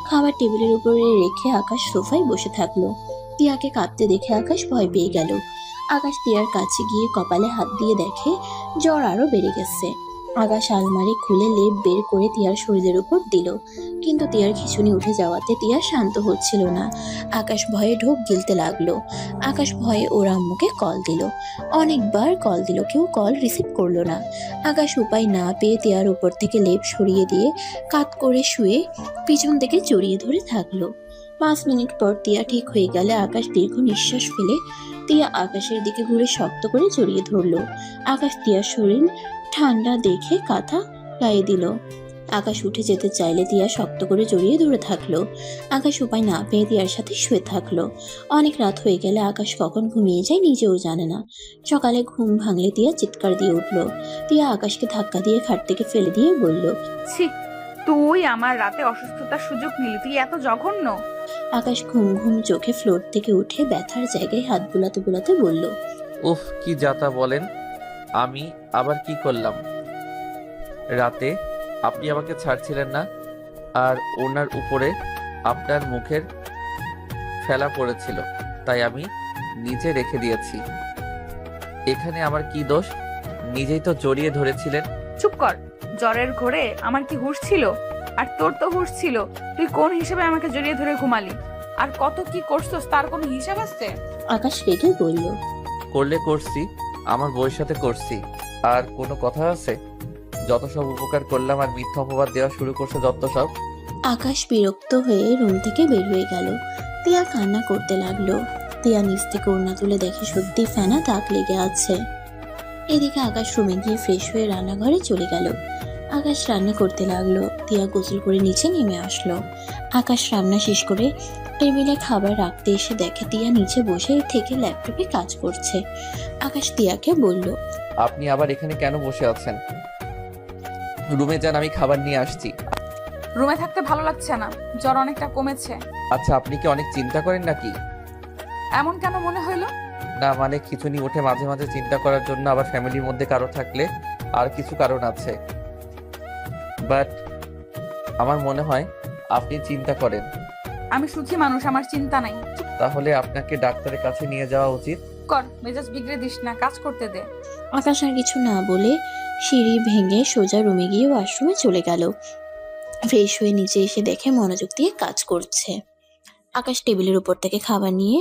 খাবার টেবিলের উপরে রেখে আকাশ সোফায় বসে থাকলো। তিয়াকে কাঁপতে দেখে আকাশ ভয় পেয়ে গেল। আকাশ তিয়ার কাছে গিয়ে কপালে হাত দিয়ে দেখে জ্বর আরো বেড়ে গেছে। আকাশ আলমারি খুলে লেপ বের করে তিয়ার শরীরের উপর দিল, কিন্তু তিয়ার খিঁচুনি উঠে যাওয়াতে তিয়া শান্ত হচ্ছিল না। আকাশ ভয়ে ঢোক গিলতে লাগলো। আকাশ ভয়ে ওর আম্মুকে কল দিল। অনেকবার কল দিল, কেউ কল রিসিভ করলো না। আকাশ উপায় না পেয়ে তিয়ার উপর থেকে লেপ সরিয়ে দিয়ে কাত করে শুয়ে পিছন থেকে জড়িয়ে ধরে থাকলো। 5 মিনিট পর তিয়া ঠিক হয়ে গেলে আকাশ দীর্ঘ নিঃশ্বাস ফেলে তিয়া আকাশের দিকে ঘুরে শক্ত করে জড়িয়ে ধরলো। আকাশ তিয়ার শরীর ঠান্ডা দেখে কাঁথা গায়ে দিল। আকাশ উঠে যেতে চাইলে তিয়া শক্ত করে জড়িয়ে ধরে থাকলো। আকাশ উপায় না পেয়ে তিয়ার সাথে শুয়ে থাকলো। অনেক রাত হয়ে গেলে আকাশ কখন ঘুমিয়ে যায় নিজেও জানে না। সকালে ঘুম ভাঙলে তিয়া চিৎকার দিয়ে উঠলো। তিয়া আকাশকে ধাক্কা দিয়ে খাট থেকে ফেলে দিয়ে বলল, ছি, তুই আমার রাতে অসুস্থতার সুযোগ নিলি, তুই এত জঘন্য। আকাশ ঘুম ঘুম চোখে ফ্লোর থেকে উঠে ব্যথার জায়গায় হাত বুলাতে বুলাতে বলল, উফ, কি যাতা বলেন। আমি আবার কি করলাম? রাতে আপনি আমাকে ছাড়ছিলেন না, আর ওনার উপরে আপনার মুখের ফেলা পড়েছিল, তাই আমি নিচে রেখে দিয়েছি। এখানে আমার কি দোষ? নিজেই তো জড়িয়ে ধরেছিলেন। চুপ কর, জ্বরের ঘোরে আমার কি হুঁশ ছিল? আর তোর তো হুঁশ ছিল। তুই কোন হিসেবে আমাকে জড়িয়ে ধরে ঘুমালি? আর কত কি করছস তার কোনো হিসাব আছে? আকাশ রেগে বলল, করলে করছি, আমার বউয়ের সাথে করছি, আর কোনো কথা আছে? যত সব উপকার করলাম আর মিথ্যা অপবাদ দেওয়া শুরু করছে যত সব। আকাশ বিরক্ত হয়ে রুম থেকে বের হয়ে গেল। তিয়া কান্না করতে লাগলো। তিয়া নিচ থেকে ওড়না তুলে দেখে সত্যি ফেনা দাগ লেগে আছে। এদিকে আকাশ রুমে গিয়ে ফ্রেশ হয়ে রান্নাঘরে চলে গেল। আকাশ রান্না করতে লাগলো। তিয়া গোসল করে নিচে নেমে আসলো। আকাশ রান্না শেষ করে টেবিলে খাবার রাখতে এসে দেখে তিয়া নিচে বসে থেকে ল্যাপটপে কাজ করছে। আকাশ তিয়াকে বলল, আপনি আবার এখানে কেন বসে আছেন? রুমে যান, আমি খাবার নিয়ে আসছি। রুমে থাকতে ভালো লাগছে না, জ্বর অনেকটা কমেছে। আচ্ছা, আপনি কি অনেক চিন্তা করেন নাকি? এমন কেন মনে হইলো? না মানে খিঁচুনি ওঠে মাঝে মাঝে চিন্তা করার জন্য, আবার ফ্যামিলির মধ্যে কারো থাকলে আর কিছু কারণ আছে। বাট আমার মনে হয় আপনি চিন্তা করেন। আমি সুখী মানুষ, আমার চিন্তা নাই। চুপ তাহলে আপনাকে ডাক্তারের কাছে নিয়ে যাওয়া উচিত। কর, মেজাজ বিগড়ে দিস না, কাজ করতে দে। আকাশ আর কিছু না বলে সিঁড়ি ভেঙে সোজা রুমে গিয়ে ওয়াশরুমে চলে গেল। ফ্রেশ হয়ে নিচে এসে দেখে মনোযোগ দিয়ে কাজ করছে। আকাশ টেবিলের উপর থেকে খাবার নিয়ে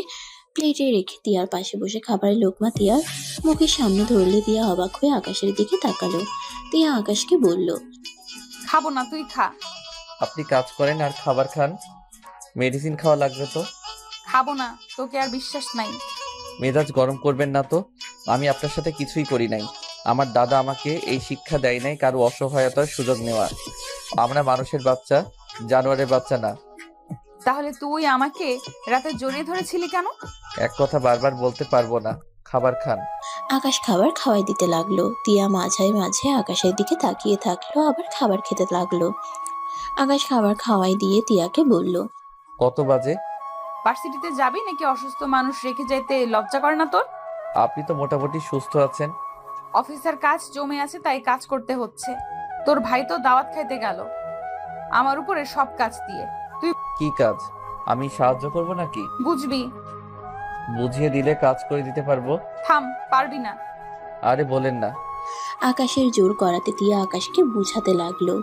প্লেটে রেখে তিয়ার পাশে বসে খাবারের লোকমা তিয়ার মুখের সামনে ধরলে তিয়া অবাক হয়ে আকাশের দিকে তাকালো। তিয়া আকাশকে বলল, খাবো না, তুই খা। আপনি কাজ করেন আর খাবার খান, মেডিসিন খাওয়া লাগবে তো। খাবো না, তোকে আর বিশ্বাস নাই। মেজাজ গরম করবেন না তো, আমি আপনার সাথে কিছুই করি নাই। আমার দাদা আমাকে এই শিক্ষা দেয় নাই কারো অসহায়তার সুযোগ নেওয়া। আমরা মানুষের বাচ্চা, জানোয়ারের বাচ্চা না। তাহলে তুই আমাকে রাতে জড়িয়ে ধরেছিলি কেন? এক কথা বারবার বলতে পারবো না, খাবার খান। আকাশ খাবার খাওয়াই দিতে লাগলো। তিয়া মাঝে মাঝে আকাশের দিকে তাকিয়ে থাকলো, আবার খাবার খেতে লাগলো। আকাশ খাবার খাওয়াই দিয়ে তিয়াকে বলল, কত বাজে? ভার্সিটিতে যাবি নাকি? অসুস্থ মানুষ রেখে যেতে লজ্জা করে না তোর? আপনি তো মোটামুটি সুস্থ আছেন। অফিসের কাজ জমে আছে তাই কাজ করতে হচ্ছে। তোর ভাই তো দাওয়াত খাইতে গেল আমার উপরে সব কাজ দিয়ে। তুই কি কাজ? আমি সাহায্য করব নাকি? বুঝবি। বুঝিয়ে দিলে কাজ করে দিতে পারবো। থাম, পারবি না। আরে বলেন না। আকাশের জোর করাতে তিয়া আকাশকে বুঝাতে লাগলো।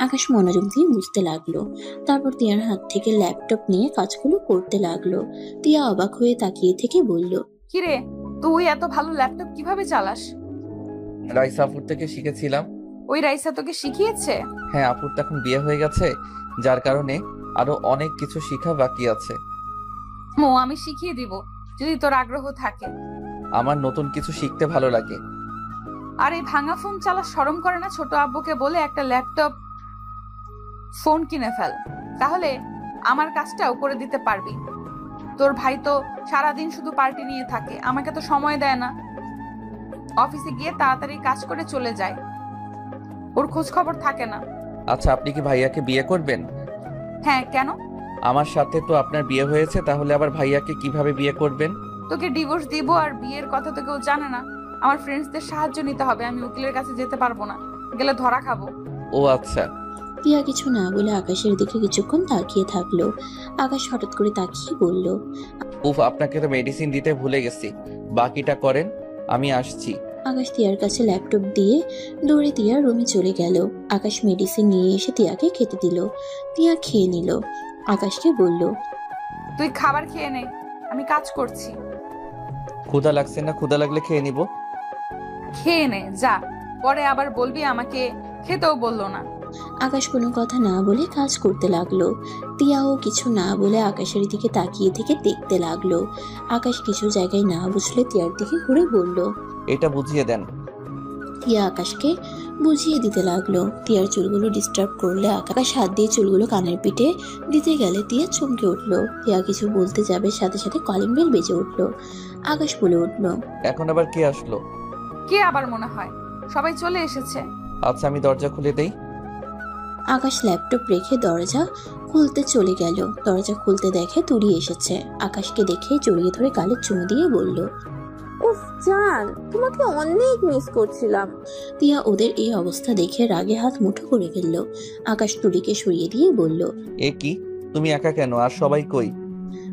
আকাশ মনোযোগ দিয়ে বুঝতে লাগলো। তারপর তিয়ার হাত থেকে ল্যাপটপ নিয়ে কাজগুলো করতে লাগলো। তিয়া অবাক হয়ে তাকিয়ে থেকে বলল, কিরে, তুই এত ভালো ল্যাপটপ কিভাবে চালাস? রাইসা আপুর থেকে শিখেছিলাম। ওই রাইসা তোকে শিখিয়েছে? হ্যাঁ, আপুর তো এখন বিয়ে হয়ে গেছে, যার কারণে আরো অনেক কিছু শিখা বাকি আছে। আমি শিখিয়ে দিব যদি তোর আগ্রহ থাকে। আমার নতুন কিছু শিখতে ভালো লাগে। আর এই ভাঙা ফোন চালা শরম করে না? ছোট আব্বুকে বলে একটা ল্যাপটপ ফোন কিনে ফেল, তাহলে আমার কাজটাও করে দিতে পারবি। তোর ভাই তো সারাদিন শুধু পার্টি নিয়ে থাকে, আমাকে তো সময় দেয় না। অফিসে গিয়ে তাড়াতাড়ি কাজ করে চলে যায়, ওর খোঁজ খবর থাকে না। আচ্ছা, আপনি কি ভাইয়াকে বিয়ে করবেন? হ্যাঁ, কেন? আমার সাথে তো আপনার বিয়ে হয়েছে, তাহলে আবার ভাইয়াকে কিভাবে বিয়ে করবেন? তোকে ডিভোর্স দিব, আর বিয়ের কথা তো কেউ জানে না। আমার ফ্রেন্ডসদের সাহায্য নিতে হবে, আমি উকিলের কাছে যেতে পারবো না, গেলে ধরা খাবো। ও আচ্ছা। তিয়া কিছু না বলে আকাশের দিকে কিছুক্ষণ তাকিয়ে থাকলো। আকাশ হঠাৎ করে তাকিয়ে বলল, উফ, আপনাকে তো মেডিসিন দিতে ভুলে গেছি, বাকিটা করেন, আমি আসছি। আকাশ তিয়ার কাছে ল্যাপটপ দিয়ে দৌড়ে তিয়ার রুমে চলে গেল। আকাশ মেডিসিন নিয়ে এসে তিয়াকে খেতে দিল। তিয়া খেয়ে নিল। আকাশকে বলল, তুই খাবার খেয়ে নে, আমি কাজ করছি। ক্ষুধা লাগছে না? ক্ষুধা লাগলে খেয়ে নিব। খেয়ে নে যা, পরে আবার বলবি আমাকে খেতেও বললো না। আকাশ কোনো কথা না বলে কাজ করতে লাগলো। তিয়াও কিছু না বলে আকাশের দিকে তাকিয়ে থেকে দেখতে লাগলো। আকাশ কিছু জায়গায় না বুঝলে তিয়ার দিকে ঘুরে বলল। এটা বুঝিয়ে দেন। টিয়া আকাশকে বুঝিয়ে দিতে লাগলো। টিয়ার চুলগুলো ডিস্টার্ব করলে আকাশ হাত দিয়ে চুলগুলো কানের পিঠে দিতে গেলে টিয়া চমকে উঠলো। টিয়া কিছু বলতে যাবে, সাথে সাথে কলিং বেল বেজে উঠলো। আকাশ বলে উঠলো, এখন আবার কে আসলো? কে আবার মনে হয় সবাই চলে এসেছে। আচ্ছা, আমি দরজা খুলে দেই। আকাশ ল্যাপটপ রেখে দরজা খুলতে চলে গেল। দরজা খুলতে দেখে তুলি এসেছে। আকাশকে দেখে জড়িয়ে ধরে গালে চুমু দিয়ে বলল, উফ জান, তোমাকে অনেক মিস করছিলাম। টিয়া ওদের এই অবস্থা দেখে রাগে হাত মুঠো করে ফেললো। আকাশ তুলিকে সরিয়ে দিয়ে বলল, এ কি, তুমি একা কেন? আর সবাই কই?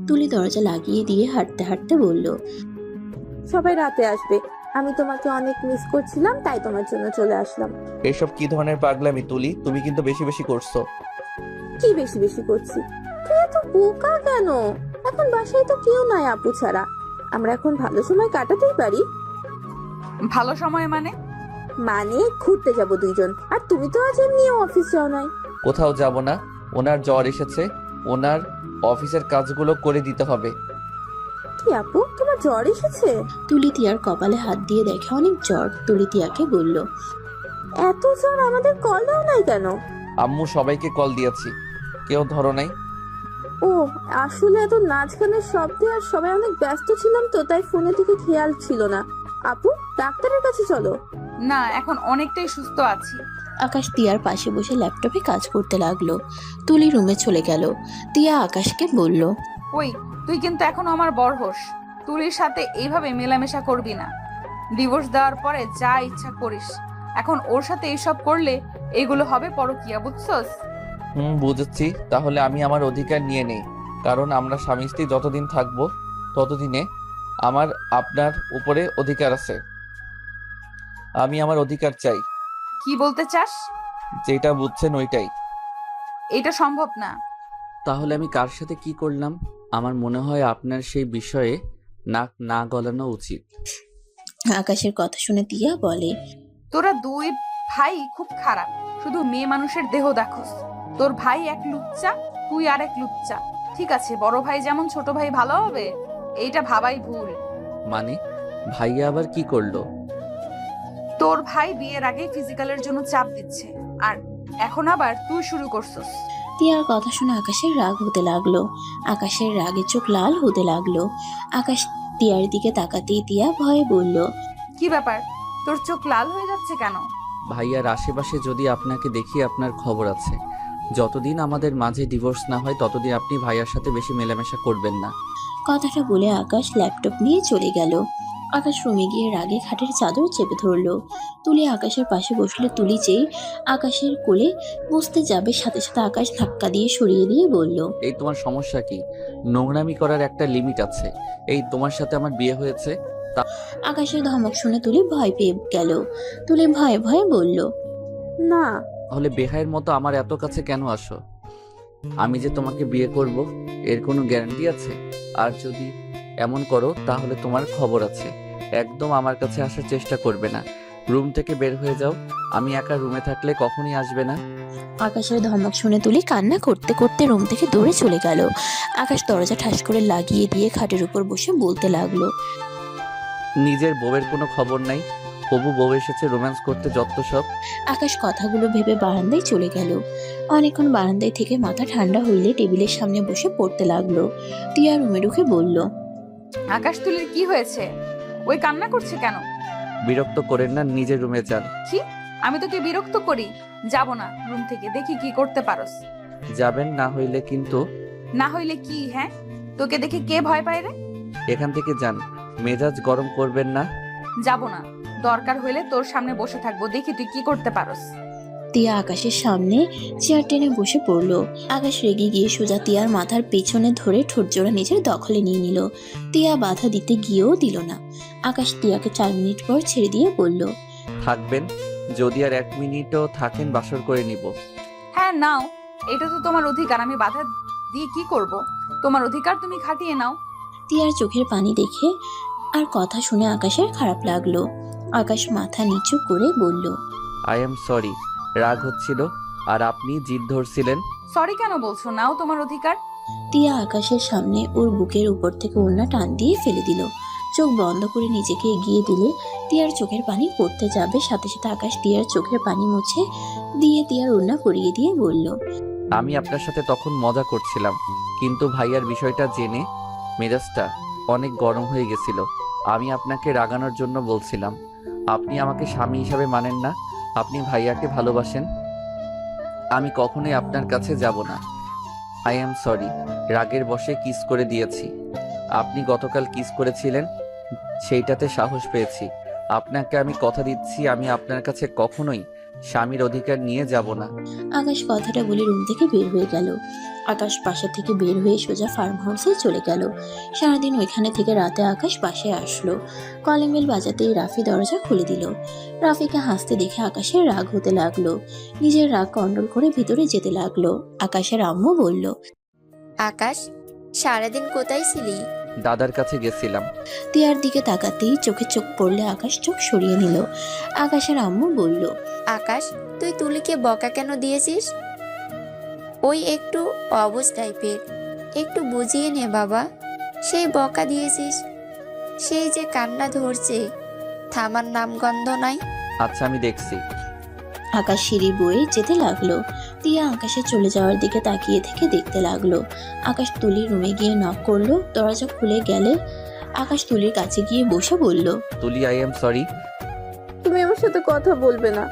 তুলি দরজা লাগিয়ে দিয়ে হাঁটতে হাঁটতে বলল, সবাই রাতে আসবে, আমি তোমাকে অনেক মিস করছিলাম, তাই তোমার জন্য চলে আসলাম। এসব কি ধরনের পাগলামি তুলি? তুমি কিন্তু বেশি বেশি করছো। কি বেশি বেশি করছি? তুই এত বোকা কেন? এখন বাসায় তো কেউ নাই আপু ছাড়া, আমরা এখন ভালো সময় কাটাতেই পারি। ভালো সময় মানে? মানে ঘুরতে যাব দুইজন, আর তুমি তো আজ এমনিও অফিস যাও নাই। কোথাও যাব না। ওনার জ্বর এসেছে, ওনার অফিসের কাজগুলো করে দিতে হবে। কি আপু, তোমার জ্বর এসেছে? তুলি তিয়ার কপালে হাত দিয়ে দেখে অনেক জ্বর। তুলি তিয়াকে বলল, এত জ্বর, আমাদের কল দাও নাই কেন? আম্মু সবাইকে কল দিয়েছি, কেউ ধরো নাই। ও আসলে এত নাচ গানের শব্দে আর সবাই অনেক ব্যস্ত ছিলাম তো, তাই ফোনের দিকে খেয়াল ছিল না। আপু, ডাক্তারের কাছে চলো। না, এখন অনেকটাই সুস্থ আছি। আকাশ তিয়ার পাশে বসে ল্যাপটপে কাজ করতে লাগলো। তুলি রুমে চলে গেল। তিয়া আকাশকে বলল, ওই, তুই কিন্তু এখনো আমার বর হোস। তুলির সাথে এইভাবে মেলামেশা করবি না। ডিভোর্স দেওয়ার পরে যা ইচ্ছা করিস, এখন ওর সাথে এইসব করলে এগুলো হবে পরকিয়া, বুঝছস? বুঝেছি। তাহলে আমি আমার অধিকার নিয়ে নেই, কারণ আমরা স্বামী স্ত্রী যতদিন থাকবো ততদিনে আমার আপনার উপরে অধিকার আছে। আমি আমার অধিকার চাই। কি বলতে চাস? যেটা বুঝছেন ওইটাই। এটা সম্ভব না। তাহলে আমি কার সাথে কি করলাম? আমার মনে হয় আপনার সেই বিষয়ে নাক না গলানো উচিত। আকাশের কথা শুনে তিয়া বলে, তোরা দুই ভাই খুব খারাপ, শুধু মেয়ে মানুষের দেহ দেখোস। তোর ভাই এক লুচ্চা, তুই আর এক লুচ্চা। ঠিক আছে, বড় ভাই যেমন ছোট ভাই ভালো হবে, এইটা ভাবাই ভুল। মানে ভাইয়া আবার কি করলো? তোর ভাই বিয়ের আগে ফিজিক্যালের জন্য চাপ দিচ্ছে, আর এখন আবার তুই শুরু করছস। তিয়ার কথা শুনে আকাশের রাগ হতে লাগলো। আকাশের রাগে চোখ লাল হতে লাগলো। আকাশ তিয়ার দিকে তাকাতেই তিয়া ভয়ে বলল, কি ব্যাপার, তোর চোখ লাল হয়ে যাচ্ছে কেন? ভাইয়ার আশেপাশে যদি আপনাকে দেখি আপনার খবর আছে। যতদিন আমাদের মাঝে ডিভোর্স না হয় ততদিন আপনি ভাইয়ার সাথে বেশি মেলামেশা করবেন না। কথাটা বলে আকাশ ল্যাপটপ নিয়ে চলে গেল। আকাশ রুমে গিয়ে রাগে খাটের চাদর চেপে ধরলো। তুলি আকাশের পাশে বসলে তুলি যেই আকাশের কোলে বসতে যাবে, সাথে সাথে আকাশ ধাক্কা দিয়ে সরিয়ে দিয়ে বলল, এই তোমার সমস্যা কি? নোংরামি করার একটা লিমিট আছে। এই তোমার সাথে আমার বিয়ে হয়েছে। আকাশের ধমক শুনে তুলি ভয় পেয়ে গেল। তুলি ভয়ে ভয়ে বলল, না। তাহলে বেহায়ের মতো আমার এত কাছে কেন আসো? আমি যে তোমাকে বিয়ে করব এর কোনো গ্যারান্টি আছে? আর যদি এমন করো তাহলে তোমার খবর আছে। একদম আমার কাছে আসার চেষ্টা করবে না। রুম থেকে বের হয়ে যাও। আমি একা রুমে থাকলে কখনই আসবে না। আকাশের ধমক শুনে তুলি কান্না করতে করতে রুম থেকে দৌড়ে চলে গেল। আকাশ দরজা ঠাস করে লাগিয়ে দিয়ে খাটের উপর বসে বলতে লাগলো, নিজের বউয়ের কোনো খবর নাই, হবু বউ এসেছে রোম্যান্স করতে, যত সব। আকাশ কথাগুলো ভেবে বারান্দায় চলে গেল। অনেকক্ষণ বারান্দায় থেকে মাথা ঠান্ডা হইলে টেবিলের সামনে বসে পড়তে লাগলো। টিয়া রুমে ঢুকে বলল, আকাশ, তুলির কি হয়েছে? ওই কান্না করছে কেন? বিরক্ত করেন না, নিজের রুমে যান। কি? আমি তোকে বিরক্ত করি? যাব না রুম থেকে, দেখি কি করতে পারস। যাবেন না হইলে কিন্তু। না হইলে কি? হ্যাঁ, তোকে দেখে কে ভয় পায় রে? এখান থেকে যান, মেজাজ গরম করবেন না। যাব না, দরকার হইলে তোর সামনে বসে থাকবো, দেখি তুই কি করতে পারস। টিয়া আকাশের সামনে চেয়ার টেনে বসে পড়লো। আকাশ রেগে গিয়ে সোজা টিয়ার মাথার পেছনে ধরে ঠোঁটজোড়া নিজের দখলে নিয়ে নিল। টিয়া বাধা দিতে গিয়েও দিল না। আকাশ টিয়াকে 4 মিনিট পর ছেড়ে দিয়ে বলল, থাকবেন? যদি আর 1 মিনিটও থাকেন বাসর করে নিব। হ্যাঁ নাও, এটা তো তোমার অধিকার, আমি বাধা দিয়ে কি করব? তোমার অধিকার তুমি খাটিয়ে নাও। টিয়ার চোখের পানি দেখে আর কথা শুনে আকাশের খারাপ লাগলো। আকাশ মাথা নিচু করে বলল, আই এম সরি, রাগ হচ্ছিল। আর আপনি জিদ ধরছিলেন। সরি কেন বলছো? নাও তোমার অধিকার। টিয়া আকাশের সামনে ওর বুকের উপর থেকে ওড়না টান দিয়ে ফেলে দিল। চোখ বন্ধ করে নিজেকে এগিয়ে দিলে টিয়ার চোখের পানি পড়তে যাবে, সাথে সাথে আকাশ টিয়ার চোখের পানি মুছে দিয়ে টিয়ার ওড়না পরিয়ে দিয়ে বলল, আমি আপনার সাথে তখন মজা করছিলাম, কিন্তু ভাইয়ার বিষয়টা জেনে মেজাজটা অনেক গরম হয়ে গেছিল। আমি আপনাকে রাগানোর জন্য বলছিলাম। আপনি আমাকে স্বামী হিসাবে মানেন না, আপনি ভাইয়াকে ভালোবাসেন। আমি কখনোই আপনার কাছে যাব না। আই অ্যাম সরি, রাগের বশে কিস করে দিয়েছি। আপনি গতকাল কিস করেছিলেন, সেইটাতে সাহস পেয়েছি। আপনাকে আমি কথা দিচ্ছি, আমি আপনার কাছে কখনোই স্বামীর অধিকার নিয়ে যাব না। আকাশ কথাটা বলে রুম থেকে বের হয়ে গেল। আকাশ বাসা থেকে বের হয়ে সোজা ফার্ম হাউসে চলে গেল। সারাদিন ওইখানে থেকে রাতে আকাশ বাসায় আসলো। কলিং বেল বাজাতেই রাফি দরজা খুলে দিল। রাফিকে হাসতে দেখে আকাশের রাগ হতে লাগলো। নিজের রাগ কন্ট্রোল করে ভিতরে যেতে লাগলো। আকাশের আম্মু বলল, আকাশ, সারাদিন কোথায় ছিলি? দাদার কাছে গেছিলাম। টিয়ার দিকে তাকাতেই চোখে চোখ পড়লে আকাশ চোখ সরিয়ে নিল। আকাশের আম্মু বলল, আকাশ, তুই তুলিকে বকা কেন দিয়েছিস? ওই একটু অবুঝ টাইপের, একটু বুঝিয়ে নে বাবা। সেই বকা দিয়েছিস, সেই যে কান্না ধরছে, থামার নামগন্ধ নাই। আচ্ছা, আমি দেখছি। আকাশ সিঁড়ি বয়ে যেতে লাগলো। টিয়া আকাশে চলে যাওয়ার দিকে তাকিয়ে থেকে দেখতে লাগলো। আকাশ তুলির রুমে গিয়ে নক করলো। দরজা খুলে গেলে আকাশ তুলির কাছে গিয়ে বসে বলল, তুলি, আই এম সরি। তুমি আমার সাথে কথা বলবে না?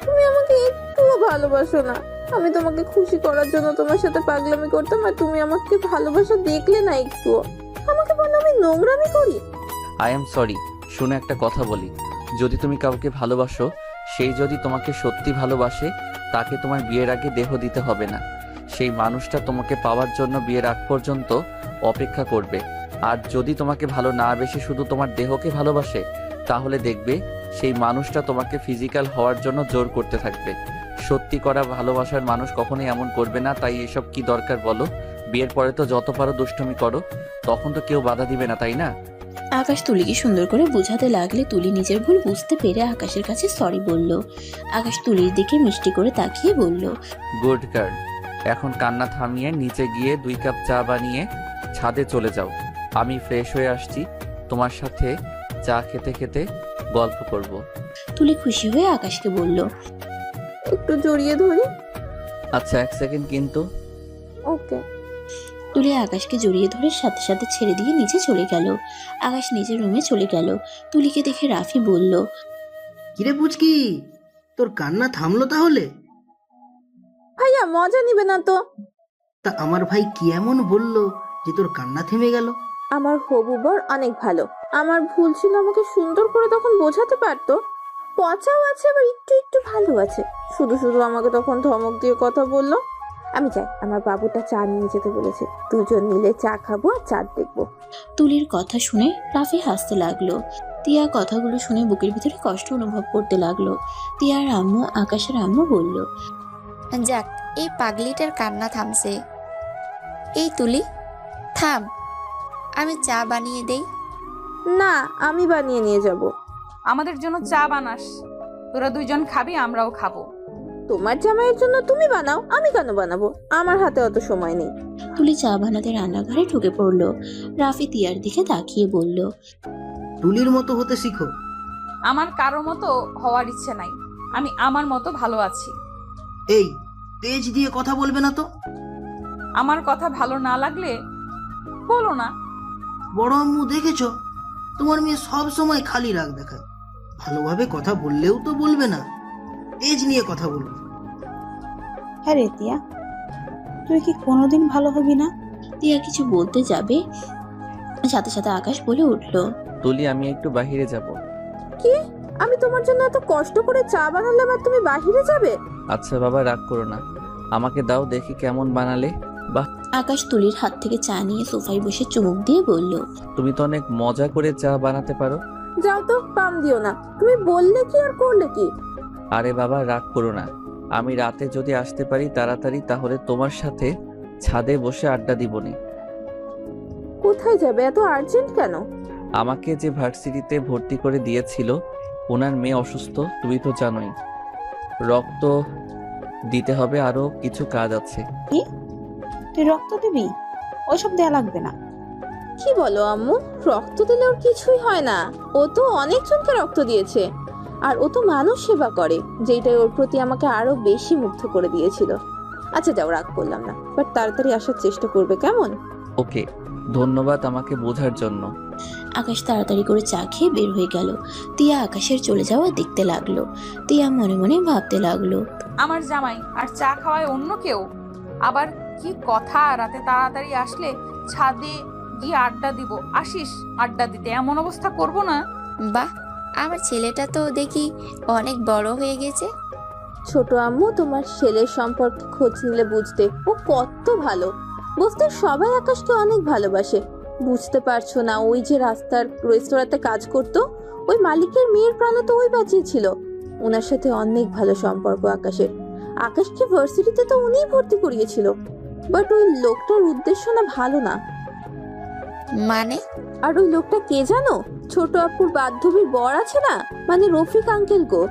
তুমি আমাকে একটুও ভালোবাসো না। আমি তোমাকে খুশি করার জন্য তোমার সাথে পাগলামি করতাম, আর তুমি আমাকে ভালোবাসা দেখলে না একটুও। আমাকে বলো আমি নোংরামি করি? I am sorry. শুনে একটা কথা বলি, যদি তুমি কাউকে ভালোবাসো, সেই যদি তোমাকে সত্যি ভালোবাসে, তাকে তোমার বিয়ের আগে দেহ দিতে হবে না। সেই মানুষটা তোমাকে পাওয়ার জন্য বিয়ের আগ পর্যন্ত অপেক্ষা করবে। আর যদি তোমাকে ভালো না বেশি শুধু তোমার দেহকে ভালোবাসে, তাহলে দেখবে সেই মানুষটা তোমাকে ফিজিক্যাল হওয়ার জন্য জোর করতে থাকবে। সত্যি করা ভালোবাসার মানুষ কখনোই এমন করবে না। তাই এসব কি দরকার বলো? বিয়ের পরে তো যত পারো দুষ্টুমি করো, তখন তো কেউ বাধা দিবে না, তাই না? আকাশ তুলিকে সুন্দর করে বোঝাতে লাগলে তুলি নিজের ভুল বুঝতে পেরে আকাশের কাছে সরি বলল। আকাশ তুলির দিকে মিষ্টি করে তাকিয়ে বলল, গুড গার্ল। এখন কান্না থামিয়ে নিচে গিয়ে 2 কাপ চা বানিয়ে ছাদে চলে যাও। আমি ফ্রেশ হয়ে আসছি, তোমার সাথে চা খেতে খেতে গল্প করব। তুলি খুশি হয়ে আকাশকে বলল, একটু জড়িয়ে ধরি? আচ্ছা, 1 সেকেন্ড কিন্তু। ওকে। তুলি আকাশকে জড়িয়ে ধরে সাথে সাথে ছেড়ে দিয়ে নিচে চলে গেল। আকাশ নিজের রুমে চলে গেল। তুলিকে দেখে রাফি বলল, কিরে পুচকি, তোর কান্না থামলো তাহলে? ভাইয়া মজা নিবে না তো? তা আমার ভাই কি এমন বললো যে তোর কান্না থেমে গেল? আমার হবু বর অনেক ভালো। আমার ভুল ছিল, আমাকে সুন্দর করে তখন বোঝাতে পারতো। পচাও আছে, আবার একটু একটু ভালো আছে। শুধু শুধু আমাকে তখন ধমক দিয়ে কথা বললো। আমি চাই, আমার বাবুটা চা নিয়ে যেতে বলেছে, দুজন মিলে চা খাবো আর চাঁদ দেখবো। তুলির কথা শুনে রাফি হাসতে লাগলো। টিয়া কথাগুলো শুনে বুকের ভিতরে কষ্ট অনুভব করতে লাগলো। টিয়ার আম্মু আকাশের আম্মু বলল, যাক, এই পাগলিটার কান্না থামছে। এই তুলি, থাম, আমি চা বানিয়ে দেই। না, আমি বানিয়ে নিয়ে যাব। আমাদের জন্য চা বানাস? তোরা 2 জন খাবি, আমরাও খাবো। তোমার জামাইয়ের জন্য তুমি বানাও, আমি কেন বানাবো? আমার হাতে অত সময় নেই। তুলি চা বানাতে রান্নাঘরে ঢুকে পড়লো। রাফি টিয়ার দিকে তাকিয়ে বলল, তুলির মতো হতে শিখো। আমার কারো মতো হওয়ার ইচ্ছে নাই, আমি আমার মতো ভালো আছি। এই তেজ দিয়ে কথা বলবে না তো। আমার কথা ভালো না লাগলে বলো না। বড় আম্মু দেখেছো, তোমার মেয়ে সব সময় খালি রাগ দেখায়। ভালোভাবে কথা বললেও তো বলবে না, তেজ নিয়ে কথা বলবে। হ্যাঁ রে তিয়া, তুই কি কোনোদিন ভালো হবি না? টিয়া কিছু বলতে যাবে, সাথে সাথে আকাশ বলে উঠল, তুলি, আমি একটু বাইরে যাব। কি? আমি তোমার জন্য এত কষ্ট করে চা বানালাম আর তুমি বাহিরে যাবে? আচ্ছা বাবা, রাগ করো না, আমাকে দাও দেখি কেমন বানালে। বাহ। আকাশ তুলির হাত থেকে চা নিয়ে সোফায় বসে চুমুক দিয়ে বলল, তুমি তো অনেক মজা করে চা বানাতে পারো। যাও তো, পাম দিও না। তুমি বললে কি আর করলে কি? আরে বাবা, রাগ করো না। আমি রাতে যদি আসতে পারি তাড়াতাড়ি, তাহলে তোমার সাথে ছাদে বসে আড্ডা দিবনি। কোথায় যাবে? এত আর্জেন্ট কেন? আমাকে যে ভার্সিটিতে ভর্তি করে দিয়েছিল, ওনার মেয়ে অসুস্থ, তুমি তো জানোই। রক্ত দিতে হবে, আরো কিছু কাজ আছে। তুই রক্ত দিবি? ওসব দেয়া লাগবে না। কি বলো আম্মু? রক্ত দিলে ওর কিছুই হয় না। ও তো অনেকজনকে রক্ত দিয়েছে। আর ও তো মানুষ সেবা করে, যেটাই ওর প্রতি আমাকে আরো বেশি মুগ্ধ করে দিয়েছিল। আচ্ছা যাও, রাগ করলাম না, বাট তাড়াতাড়ি আসার চেষ্টা করবে, কেমন? ওকে, ধন্যবাদ আমাকে বোঝার জন্য। আকাশ তাড়াতাড়ি করে চা খেয়ে বের হয়ে গেল। তিয়া আকাশের চলে যাওয়া দেখতে লাগলো। তিয়া মনে মনে ভাবতে লাগলো, আমার জামাই আর চা খাওয়ায় অন্য কেউ। আবার কি কথা, রাতে তাড়াতাড়ি আসলে ছাদে গিয়ে আড্ডা দিব। আসিস আড্ডা দিতে, এমন অবস্থা করব না। বাহ, আমার ছেলেটা তো দেখি অনেক বড় হয়ে গেছে। ছোট আম্মু, তোমার ছেলের সম্পর্কে খোঁজ নিলে বুঝতে ও কত ভালো। বস্তির সবাই আকাশকে অনেক ভালোবাসে। বুঝতে পারছো না, ওই যে রাস্তার রেস্তোরাঁতে কাজ করতো, ওই মালিকের মেয়ের প্রাণ তো ওই বাঁচিয়েছিল। ওনার সাথে অনেক ভালো সম্পর্ক আকাশের। আকাশকে ভার্সিটিতে তো উনিই ভর্তি করিয়েছিল। বাট ওই লোকটার উদ্দেশ্য না ভালো না। মানে? আর ওই লোকটা কে জানো? ছোট আপুর বান্ধবীর বর আছে না, মানে রফিক আঙ্কেল গো।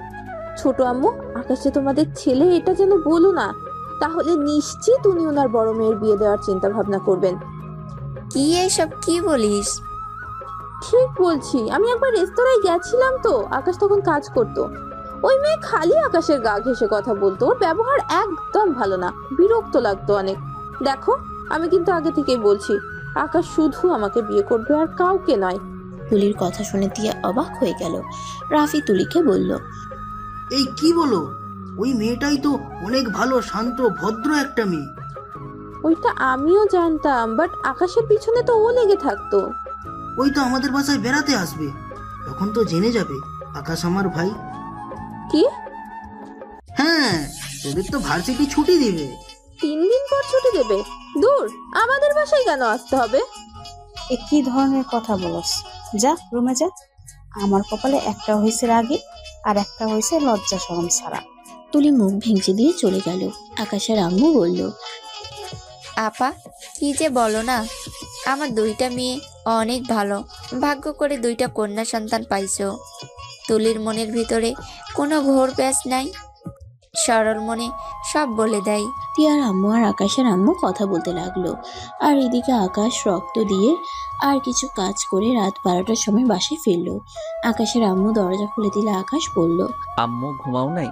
ছোট আম্মু, আকাশে তোমাদের ছেলে এটা যেন বলো না, তাহলে নিশ্চিত উনি ওনার বড় মেয়ের বিয়ে দেওয়ার চিন্তা ভাবনা করবেন। কি এসব কি বলিস? ঠিক বলছি, আমি একবার রেস্তোরাঁয় গেছিলাম তো, আকাশ তখন কাজ করতো। ওই মেয়ে খালি আকাশের গা ঘেঁষে কথা বলতো। ওর ব্যবহার একদম ভালো না, বিরক্ত লাগতো অনেক। দেখো, আমি কিন্তু আগে থেকেই বলছি, আকাশ শুধু আমাকে বিয়ে করবে আর কাউকে নয়। তুলির কথা শুনে তিয়া অবাক হয়ে গেল। রাফি তুলিকে বলল, এই কি বলো? ওই মেয়েটাই তো অনেক ভালো, শান্ত, ভদ্র একটা মেয়ে। ওইটা আমিও জানতাম, বাট আকাশের পিছনে তো ও লেগে থাকতো। ওই তো আমাদের বাসায় বেড়াতে আসবে, তখন তো জেনে যাবে আকাশ আমার ভাই। কি? হ্যাঁ, তোদের তো ভার্সিটি ছুটি দিবে। 3 দিন পর ছুটি দেবে? দূর, আমাদের বাসায় কেন আসতে হবে? এ কি ধরনের কথা বলস? যা রুমে যা। আমার কপালে একটা হয়েছে রাগে, আর একটা হয়েছে লজ্জা শরম ছাড়া। তুলি মুখ ভেঙচি দিয়ে চলে গেল। আকাশের আম্মু বলল, আপা, কি যে বলো না, আমার 2টা মেয়ে অনেক ভালো। ভাগ্য করে 2টা কন্যা সন্তান পাইছো। তুলির মনের ভিতরে কোনো ঘোর প্যাঁচ নাই, সরল মনে সব বলে দেয়। তিয়ার আম্মু আর আকাশের আম্মু কথা বলতে লাগলো। আর এদিকে আকাশ রক্ত দিয়ে আর কিছু কাজ করে রাত 12টার সময় বাসায় ফিরলো। আকাশের আম্মু দরজা খুলে দিলে আকাশ বলল, আম্মু ঘুমাও নাই?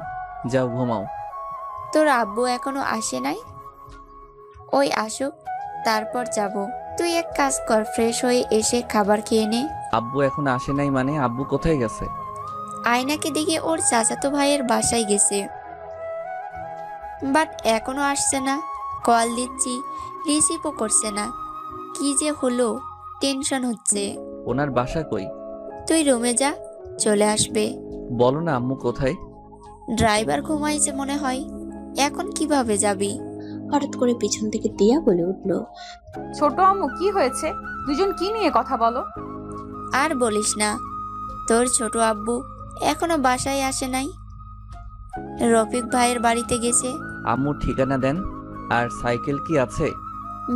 যাও ঘুমাও। তোর আব্বু এখনো আসে নাই? ওই আসুক, তারপর যাব। তুই এক কাজ কর, ফ্রেশ হয়ে এসে খাবার খেয়ে নে। আব্বু এখন আসে নাই মানে? আব্বু কোথায় গেছে? আয়নাকে দেখে ওর চাচাতো ভাইয়ের বাসায় গেছে, বাট এখনো আসছে না। কল দিচ্ছি, রিসিভও করছে না। কি যে হলো, টেনশন হচ্ছে। ওনার বাসা কই? তুই রুমে যা, চলে আসবে। বলো না আম্মু কোথায়? ড্রাইভার ঘুমাইছে মনে হয়, এখন কিভাবে যাবি? হঠাৎ করে পিছন থেকে তিয়া বলে উঠল, ছোট আম্মু, কি হয়েছে? দুজন কি নিয়ে কথা বলো? আর বলিস না, তোর ছোট আব্বু এখনো বাসায় আসে নাই। রফিক ভাইয়ের বাড়িতে গেছে। আম্মু ঠিকানা দেন। আর সাইকেল কি আছে?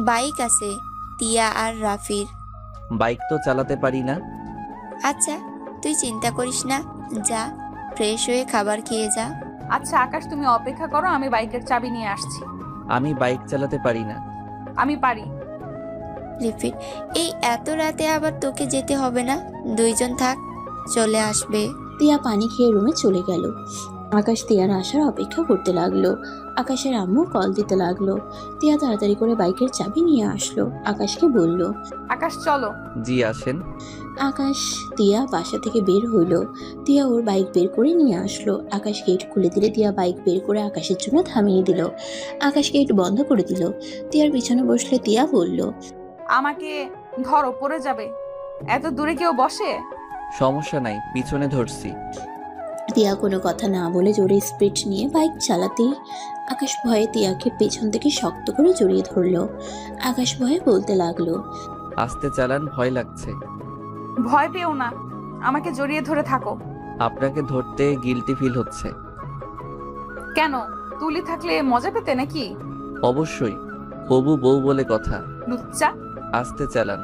বাইক আছে, তিয়া আর রাফির। বাইক তো চালাতে পারি না। আচ্ছা, তুই চিন্তা করিস না, যা ফ্রেশ হয়ে খাবার খেয়ে যা। আচ্ছা আকাশ, তুমি অপেক্ষা করো, আমি বাইকের চাবি নিয়ে আসছি। আমি বাইক চালাতে পারি না। আমি পারি। রিফিট, এই এত রাতে আবার তোকে যেতে হবে না, 2জন থাক, চলে আসবে। তিয়া পানি খেয়ে রুমে চলে গেল। আকাশ তিয়ার আসার অপেক্ষা করতে লাগলো। আকাশের আম্মু কল দিতে লাগলো। তিয়া তাড়াতাড়ি করে বাইকের চাবি নিয়ে আসলো। আকাশকে বলল, আকাশ চলো। জি আসেন। আকাশ তিয়া বাসা থেকে বের হইলো। তিয়া ওর বাইক বের করে নিয়ে আসলো। আকাশ গেট খুলে দিলে তিয়া বাইক বের করে আকাশের জন্য থামিয়ে দিল। আকাশ গেট বন্ধ করে দিল। তিয়ার পিছনে বসলে তিয়া বলল, আমাকে ধরো, পড়ে যাবে। এত দূরে কেউ বসে? সমস্যা নাই, পিছনে ধরছি। তিয়া কোনো কথা না বলে জোরে স্পিড নিয়ে বাইক চালাতেই আকাশ ভয়ে তিয়াকে পেছন থেকে শক্ত করে জড়িয়ে ধরলো। আকাশ ভয়ে বলতে লাগলো, আস্তে চালান, ভয় লাগছে। ভয় পেও না, আমাকে জড়িয়ে ধরে থাকো। আপনাকে ধরতে গিলটি ফিল হচ্ছে। কেন? তুলি থাকলে মজা পেতে নাকি? অবশ্যই, হবু বউ বলে কথা। লুচ্চা। আস্তে চালান।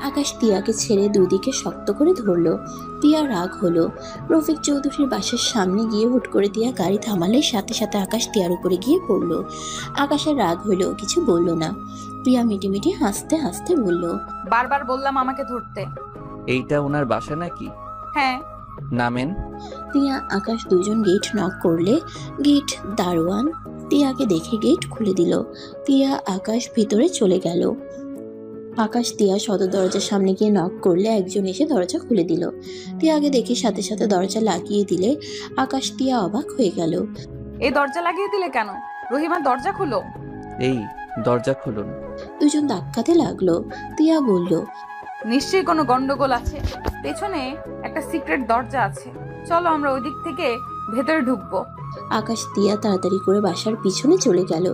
আকাশ তিয়াকে ছেড়ে দুদিকে শক্ত করে ধরলো। তিয়া রাগ হলো। রফিক চৌধুরীর বাসার সামনে গিয়ে হুট করে তিয়া গাড়ি থামালে সাথে সাথে আকাশ তিয়ার উপরে গিয়ে পড়লো। আকাশের রাগ হইলো, কিছু বলল না। তিয়া মিটিমিটি হাসতে হাসতে বলল, বারবার বললাম আমাকে ধরতে। এইটা ওনার বাসা নাকি? হ্যাঁ। নামেন। তিয়া আকাশ দুজন গেট নক করলে গেট দারোয়ান তিয়াকে দেখে গেট খুলে দিল। তিয়া আকাশ ভিতরে চলে গেল। আকাশ তিয়া সদর দরজার সামনে গিয়ে নক করলে একজন এসে দরজা খুলে দিল। তিয়াকে দেখে সাথে সাথে দরজা লাগিয়ে দিলে আকাশ তিয়া অবাক হয়ে গেল। এই দরজা লাগিয়ে দিলে কেন? রহিমা দরজা খুলো। এই দরজা খুলুন। দুজন ধাক্কাতে লাগলো। তিয়া বলল, নিশ্চয়ই কোনো গন্ডগোল আছে। পেছনে একটা সিক্রেট দরজা আছে, চলো আমরা ওই দিক থেকে ভেতরে ঢুকবো। আকাশ তিয়া তাড়াতাড়ি করে বাসার পিছনে চলে গেল।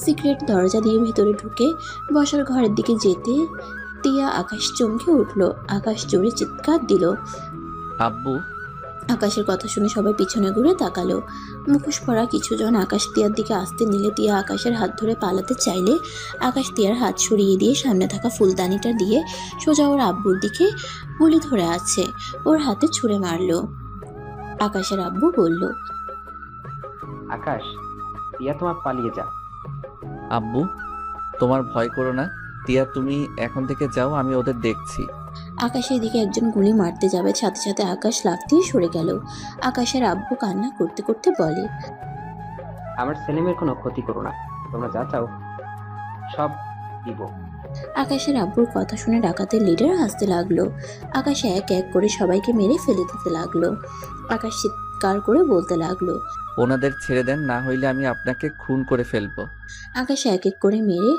সিক্রেট দরজা দিয়ে ভেতরে ঢুকে বসার ঘরের দিকে যেতে তিয়া আকাশ চমকে উঠল। আকাশ জোরে চিৎকার দিল। আব্বু। আকাশের কথা শুনে সবাই পিছনে ঘুরে তাকালো। মুখোশ পরা কিছুজন আকাশ তিয়ার দিকে আসতে নিলে তিয়া আকাশের হাত ধরে পালাতে চাইলে আকাশ তিয়ার হাত সরিয়ে দিয়ে সামনে থাকা ফুলদানিটা দিয়ে সোজা ওর আব্বুর দিকে গুলি ধরে আছে, ওর হাতে ছুঁড়ে মারলো। আকাশের আব্বু বলল, আকাশ, টিয়া তোমার পালিয়ে যা। আব্বু তোমার ভয় করো না, তিয়া তুমি এখন থেকে যাও, আমি ওদের দেখছি। আকাশের দিকে একজন গুলি মারতে যাবে, সাথে সাথে আকাশ লাফ দিয়ে সরে গেল। আকাশের আব্বু কান্না করতে করতে বলে, আমার ছেলেমেয়ের কোনো ক্ষতি করো না, তোমরা যা চাও সব দিব। আকাশের আব্বুর কথা শুনে ডাকাতের লিডার হাসতে লাগলো। আকাশ এক এক করে সবাইকে মেরে ফেলে দিতে লাগলো। আকাশ চিৎকার করে বলতে লাগলো, ওনাদের ছেড়ে দেন, না হইলে আমি আপনাকে খুন করে ফেলবো। আকাশ এক এক করে মেরে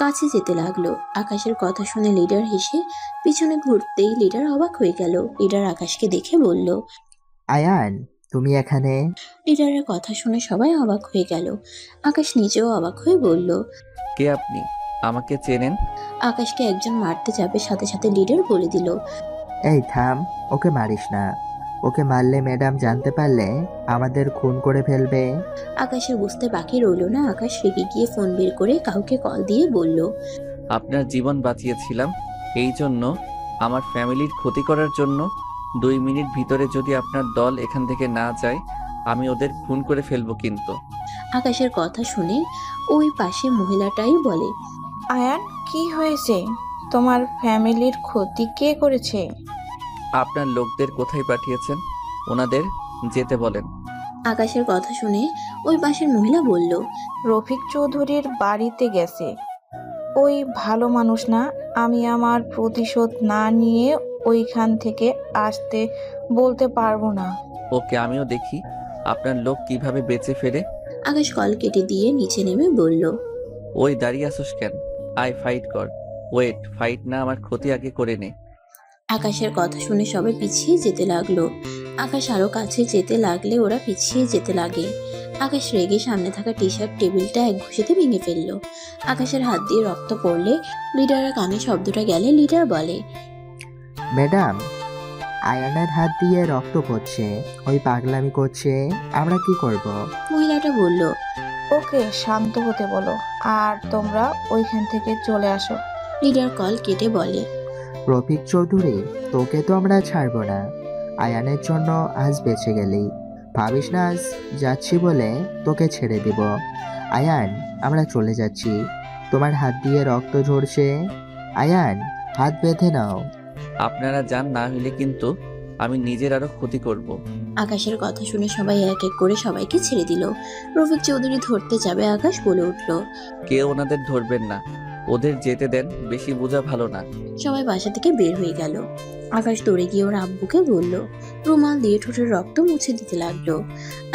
কাছে যেতে লাগলো। আকাশের কথা শুনে লিডার হেসে পিছনে ঘুরতেই লিডার অবাক হয়ে গেল। লিডার আকাশকে দেখে বলল, আয়ান তুমি এখানে? লিডারের কথা শুনে সবাই অবাক হয়ে গেল। আকাশ নিজেও অবাক হয়ে বলল, কে আপনি? আমাকে চেনেন? আকাশকে একজন মারতে যাবে, সাথে সাথে লিডার বলে দিল, এই থাম, ওকে মারিস না, ওকে মারলে ম্যাডাম জানতে পারলে আমাদের খুন করে ফেলবে। আকাশের বুঝতে বাকি রইল না। আকাশ রেগে গিয়ে ফোন বের করে কাউকে কল দিয়ে বলল, আপনার জীবন বাঁচিয়েছিলাম, এই জন্য আমার ফ্যামিলির ক্ষতি করার জন্য 2 মিনিট ভিতরে যদি আপনার দল এখান থেকে না যায় আমি ওদের খুন করে ফেলবো। কিন্তু আকাশের কথা শুনে ওই পাশে মহিলাটাই বলে, আয়ান, কি হয়েছে? তোমার ফ্যামিলির ক্ষতি কে করেছে? আপনার লোকদের কোথায় পাঠিয়েছেন? ওনাদের যেতে বলেন। আকাশের কথা শুনে ওই পাশের মহিলা বলল, রফিক চৌধুরীর বাড়িতে গেছে। ওই ভালো মানুষ না, আমি আমার প্রতিশোধ না নিয়ে ওইখান থেকে আসতে বলতে পারবো না। ওকে, আমিও দেখি আপনার লোক কিভাবে বেঁচে ফেরে। আকাশ কল কেটে দিয়ে নিচে নেমে বলল, ওই দাঁড়িয়ে আসোস কেন? আয় ফাইট কর। ওয়েট, ফাইট না, আমার ক্ষতি আগে করে নে। আকাশের কথা শুনে সবাই পিছিয়ে যেতে লাগলো। আকাশ আরো কাছে যেতে লাগলে ওরা পিছিয়ে যেতে লাগে। আকাশ রেগে সামনে থাকা টি শার্ট টেবিলটা এক ঘুষিতে ভেঙে ফেললো। আকাশের হাত দিয়ে রক্ত পড়লে লিডারের কানে শব্দটা গেলে লিডার বলে, ম্যাডাম, আয়ানের হাত দিয়ে রক্ত পড়ছে, ওই পাগলামি করছে, আমরা কি করব? মহিলাটা বলল, ওকে শান্ত হতে বলো আর তোমরা ওইখান থেকে চলে আসো। লিডার কল কেটে বলে, রফিক চৌধুরী, তোকে তো আমরা ছাড়বো না। আয়ানের জন্য আজ বেঁচে গেলি, ভাবিস না আজ যাচ্ছি বলে তোকে ছেড়ে দিব। আয়ান, আমরা চলে যাচ্ছি, তোমার হাত দিয়ে রক্ত ঝরছে। আয়ান, হাত বেঁধে নাও। আপনারা যান, না হইলে কিন্তু আমি নিজের আরো ক্ষতি করব। আকাশের কথা শুনে সবাই এক এক করে সবাইকে ছেড়ে দিল। রফিক চৌধুরী ধরতে যাবে, আকাশ বলে উঠল, কেউ ওনাদের ধরবেন না, ওদের যেতে দেন, বেশি বোঝা ভালো না। সবাই বাসা থেকে বের হয়ে গেল। আকাশ দৌড়ে গিয়ে ওর আব্বুকে বলল, রুমাল দিয়ে ঠোঁটের রক্ত মুছে দিতে লাগলো।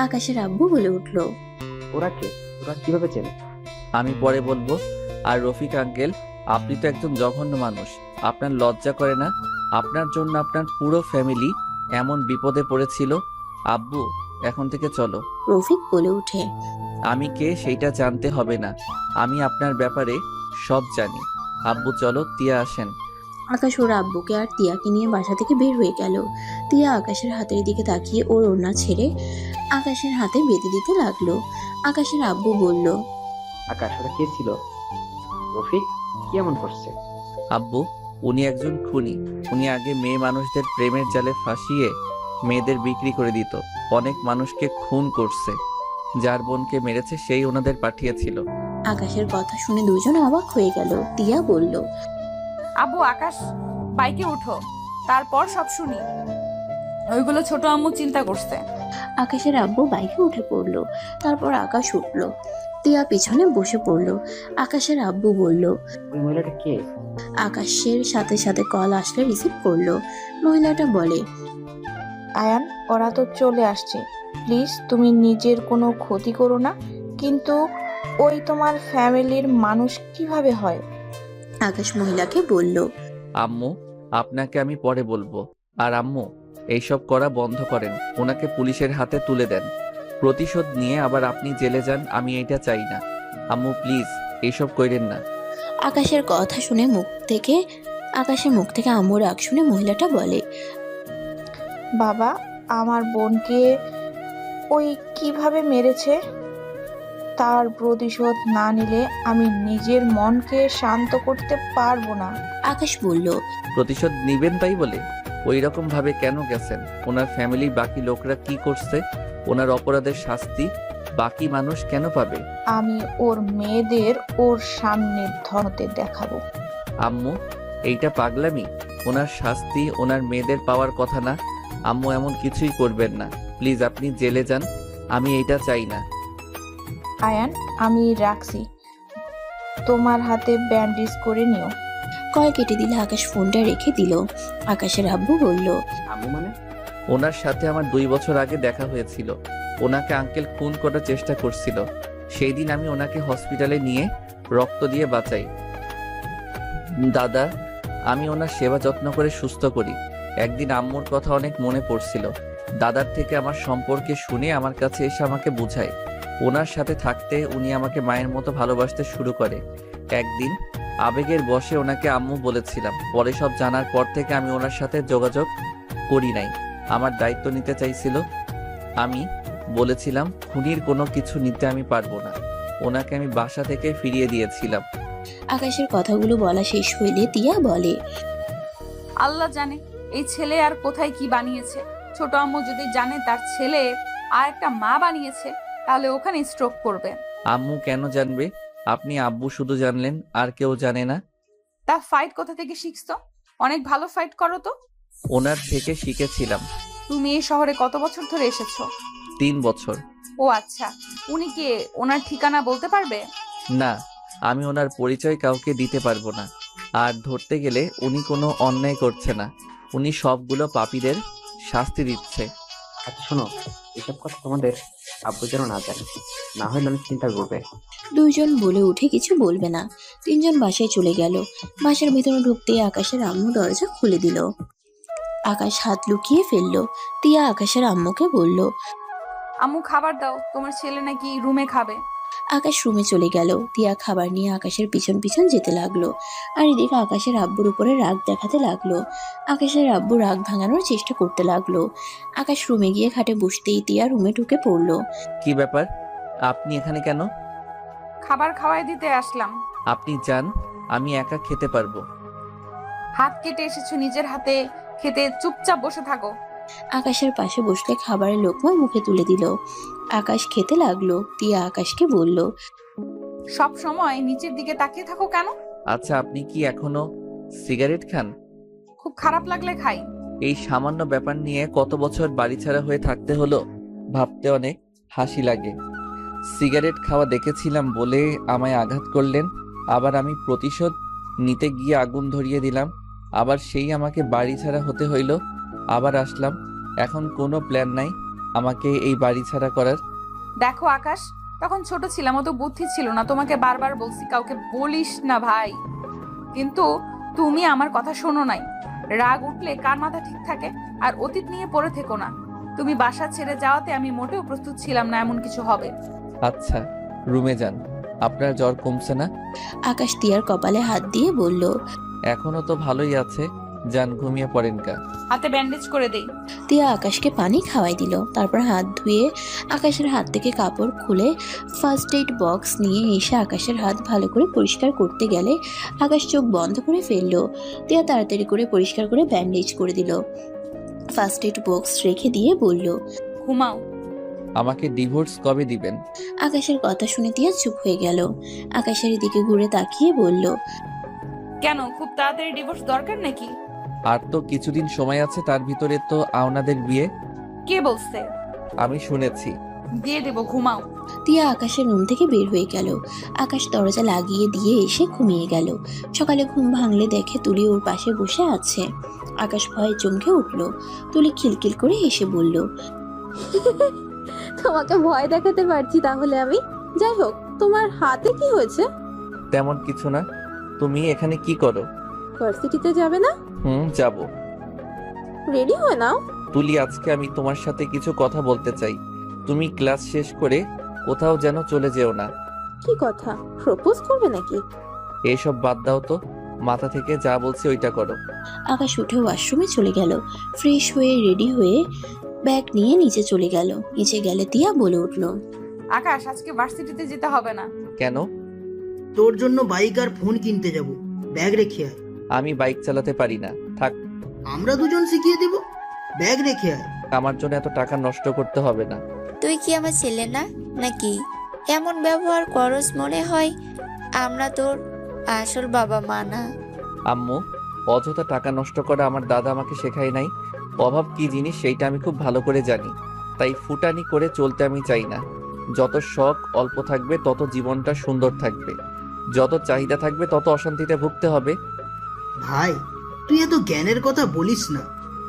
আকাশের আব্বু বলে উঠল, ওরা কে? ওরা কিভাবে চেনে? আমি পরে বলবো। আর রফিক আঙ্কেল, আপনি তো একজন জঘন্য মানুষ, আপনার লজ্জা করে না? আপনার জন্য আপনার পুরো ফ্যামিলি এমন বিপদে পড়েছিল। আব্বু, এখন থেকে চলো। রফিক বলে উঠে, আমি কে সেইটা জানতে হবে না, আমি আপনার ব্যাপারে সব জানি। আব্বু চলো, তিয়া আসেন। আকাশ ওর আব্বুকে আর তিয়াকে নিয়ে বাসা থেকে বের হয়ে গেল। তিয়া আকাশের হাতের দিকে তাকিয়ে ওর ওড়না ছেড়ে আকাশের হাতে বেঁধে দিতে লাগলো। আকাশের আব্বু বলল, আকাশ, ওরা কে ছিল? রফিক কি এমন করছে? আব্বু, উনি একজন খুনি। উনি আগে মেয়ে মানুষদের প্রেমের জালে ফাঁসিয়ে মেয়েদের বিক্রি করে দিত। অনেক মানুষকে খুন করছে। যার বোনকে মেরেছে সেই ওনাদের পাঠিয়েছিল। আকাশের কথা শুনে দুজন অবাক হয়ে গেল। তিয়া বলল, আব্বু আকাশ বাইকে উঠো, তারপর সব শুনি। ওইগুলো ছোট আম্মু চিন্তা করছে। আকাশের আব্বু বাইকে উঠে পড়লো। তারপর আকাশ উঠলো। তিয়া পিছনে বসে পড়লো। আকাশের আব্বু বলল, ওই মহিলাটা কে? আকাশের সাথে সাথে কল আসলে রিসিভ করলো। মহিলাটা বলে, আয়ান, ওরা তো চলে আসছে। প্লিজ তুমি নিজের কোনো ক্ষতি করো না। কিন্তু ওই তোমার ফ্যামিলির মানুষ কিভাবে হয়? আকাশ মহিলাকে বলল, আম্মু, আপনাকে আমি পরে বলবো। আর আম্মু, এইসব করা বন্ধ করেন। ওনাকে পুলিশের হাতে তুলে দেন। প্রতিশোধ নিয়ে আবার আপনি জেলে যান, আমি এটা চাই না। আম্মু প্লিজ এইসব কইরেন না। আকাশের কথা শুনে আকাশের মুখ থেকে আম্মুর রাগ শুনে মহিলাটা বলে, বাবা, আমার বোনকে ওই কিভাবে মেরেছে তার প্রতিশোধ না নিলে আমি নিজের মনকে শান্ত করতে পারবো না। আকাশ বলল, প্রতিশোধ নিবেন তাই বলে ওই রকম ভাবে কেন গেছেন? ওনার ফ্যামিলি বাকি লোকরা কি করছে? ওনার অপরাধের শাস্তি বাকি মানুষ কেন পাবে? আমি ওর মেয়েদের ওর সামনে ধরতে দেখাবো। আম্মু, এইটা পাগলামি। ওনার শাস্তি ওনার মেয়েদের পাওয়ার কথা না। আম্মু এমন কিছুই করবেন না। প্লিজ আপনি জেলে যান, আমি এইটা চাই না। আয়ান, আমি রাখছি, তোমার হাতে ব্যান্ডেজ করে নিও। কল কেটে দিলে আকাশ ফোনটা রেখে দিল। আকাশের আব্বু বলল, আম্মু মানে? ওনার সাথে আমার 2 বছর আগে দেখা হয়েছিল। ওনাকে আঙ্কেল খুন করার চেষ্টা করছিল। সেই দিন আমি ওনাকে হসপিটালে নিয়ে রক্ত দিয়ে বাঁচাই। দাদা, আমি ওনার সেবা যত্ন করে সুস্থ করি। একদিন আম্মুর কথা অনেক মনে পড়ছিল। দাদার থেকে আমার সম্পর্কে শুনে আমার কাছে এসে আমাকে বুঝায়। ওনার সাথে থাকতে উনি আমাকে মায়ের মতো ভালোবাসতে শুরু করে। একদিন আবেগের বশে ওনাকে আম্মু বলেছিলাম। পরে সব জানার পর থেকে আমি ওনার সাথে যোগাযোগ করি নাই। আমার দায়িত্ব নিতে চাইছিল। আমি বলেছিলাম খুনির কোনো কিছু নিতে আমি পারবো না। ওনাকে আমি বাসা থেকে ফিরিয়ে দিয়েছিলাম। আকাশের কথাগুলো বলা শেষ হইলে তিয়া বলে, আল্লাহ জানে এই ছেলে আর কোথায় কি বানিয়েছে। ছোট আম্মু যদি জানে তার ছেলে আর একটা মা বানিয়েছে, তাহলে ওখানে স্ট্রোক করবে। আম্মু কেন জানবে? আপনি আব্বু শুধু জানলেন, আর কেউ জানে না? তা ফাইট কোথা থেকে শিখছো? অনেক ভালো ফাইট করো তো। ওনার থেকে শিখেছিলাম। তুমি এই শহরে কত বছর ধরে এসেছো? 3 বছর। ও আচ্ছা, উনি কে? ওনার ঠিকানা বলতে পারবে? না, আমি ওনার পরিচয় কাউকে দিতে পারবো না। আর ধরতে গেলে উনি কোনো অন্যায় করছে না। উনি সবগুলো পাপীদের শাস্তি দিচ্ছে। আচ্ছা শোনো, এসব কথা তোমাদের আব্বু যেন না জানে, না হলে অনেক চিন্তা করবে। দুইজন বলে উঠে কিছু বলবে না। তিনজন বাসায় চলে গেল। বাসার ভেতরে ঢুকতেই আকাশের আম্মু দরজা খুলে দিল। আকাশ হাত লুকিয়ে ফেললো। তিয়া আকাশের আম্মুকে বলল, আম্মু খাবার দাও, তোমার ছেলে নাকি রুমে খাবে। আকাশ রুমে চলে গেল। তিয়া খাবার নিয়ে আকাশের পিছন পিছন যেতে লাগলো। আর এদিকে আকাশের আব্বুর উপরে রাগ দেখাতে লাগলো। আকাশের আব্বু রাগ ভাঙানোর চেষ্টা করতে লাগলো। আকাশ রুমে গিয়ে খাটে বসতেই তিয়া রুমে ঢুকে পড়লো। কি ব্যাপার? আপনি এখানে কেন? খাবার খাওয়াই দিতে আসলাম। আপনি যান, আমি একা খেতে পারবো। হাত কেটে এসেছো, নিজের হাতে খেতে চুপচাপ বসে থাকো। আকাশের পাশে বসলে খাবারের লোকমা মুখে তুলে দিল। আকাশ খেতে লাগলো। তিয়া আকাশকে বলল, সব সময় নিচের দিকে তাকিয়ে থাকো কেন? আচ্ছা, আপনি কি এখনো সিগারেট খান? খুব খারাপ লাগলে খাই। এই সামান্য ব্যাপার নিয়ে কত বছর বাড়ি ছাড়া হয়ে থাকতে হলো, ভাবতে অনেক হাসি লাগে। সিগারেট খাওয়া দেখেছিলাম বলে আমায় আঘাত করলেন, আবার আমি প্রতিশোধ নিতে গিয়ে আগুন ধরিয়ে দিলাম, আবার সেই আমাকে বাড়ি ছাড়া হতে হইল। আবার আসলাম। এখন কোনো প্ল্যান নাই আমাকে এই বাড়ি ছাড়া করার। দেখো আকাশ, তখন ছোট ছিলাম, অত বুদ্ধি ছিল না। তোমাকে বারবার বলছি কাউকে বলিস না ভাই, কিন্তু তুমি আমার কথা শোনো নাই। রাগ উঠলে কার মাথা ঠিক থাকে? আর অতীত নিয়ে পড়ে থেকো না। তুমি বাসা ছেড়ে যাওয়াতে আমি মোটেও প্রস্তুত ছিলাম না এমন কিছু হবে। আচ্ছা, রুমে যান। আপনার জ্বর কমছে না? আকাশ তিয়ার কপালে হাত দিয়ে বলল, এখনো তো ভালোই আছে, যান ঘুমিয়ে পড়েন কা। হাতে ব্যান্ডেজ করে দেই। তিয়া আকাশকে পানি খাওয়াই দিল, তারপর হাত ধুয়ে আকাশের হাত থেকে কাপড় খুলে ফার্স্ট এইড বক্স নিয়ে এসে আকাশের হাত ভালো করে পরিষ্কার করতে গেলে আকাশ চোখ বন্ধ করে ফেললো। তিয়া তাড়াতাড়ি করে পরিষ্কার করে ব্যান্ডেজ করে দিল, ফার্স্ট এইড বক্স রেখে দিয়ে বলল, ঘুমাও। আমাকে ডিভোর্স কবে দিবেন? আকাশের কথা শুনে তিয়া চুপ হয়ে গেল। আকাশের দিকে ঘুরে তাকিয়ে বলল, কেন, খুব তাড়াতাড়ি ডিভোর্স দরকার নাকি? আর তো কিছুদিন সময় আছে, তার ভিতরে তো আপনাদের বিয়ে। কে বলছে? আমি শুনেছি। দিয়ে দেবো, ঘুমাও। তিয়া আকাশের রুম থেকে বের হয়ে গেল। আকাশ দরজা লাগিয়ে দিয়ে এসে ঘুমিয়ে গেল। সকালে ঘুম ভাঙলে দেখে তুলি ওর পাশে বসে আছে। আকাশ ভয়ে চমকে উঠল। তুলি খিলখিল করে এসে বলল, তোমাকে ভয় দেখাতে পারছি তাহলে আমি? যাই হোক, তোমার হাতে কি হয়েছে? তেমন কিছু না। তুমি এখানে কি করো? ভার্সিটিতে যাবে না? যাব। রেডি হয়ে নাও। তুলি, আজকে আমি তোমার সাথে কিছু কথা বলতে চাই। তুমি ক্লাস শেষ করে কোথাও যেন চলে যেও না। কি কথা? প্রপোজ করবে নাকি? এইসব বাদ দাও তো, মাথা থেকে যা বলছি ওইটা করো। আকাশ উঠে ওয়াশরুমে চলে গেল। ফ্রেশ হয়ে রেডি হয়ে ব্যাগ নিয়ে নিচে চলে গেল। নিচে গেলে তিয়া বলে উঠল, আকাশ, আজকে ভার্সিটিতে যেতে হবে না। কেন? তোর জন্য বাইক আর ফোন কিনতে যাব, ব্যাগ রেখে আয়। আমি বাইক চালাতে পারি না, থাক। আমরা দুজন শিখিয়ে দেব, ব্যাগ রেখে আয়। আমার জন্য এত টাকা নষ্ট করতে হবে না। তুই কি আমার ছেলে না নাকি? এমন ব্যবহার করস মনে হয় আমরা তোর আসল বাবা মা না। আম্মু, অযথা টাকা নষ্ট করা আমার দাদা আমাকে শেখায় নাই। অভাব কি জিনিস সেইটা আমি খুব ভালো করে জানি। তাই ফুটানি করে চলতে আমি চাই না। যত শখ অল্প থাকবে তত জীবনটা সুন্দর থাকবে, যত চাহিদা থাকবে তত অশান্তিতে ভুগতে হবে। ভাই, তুই এত জ্ঞানের কথা বলিস না।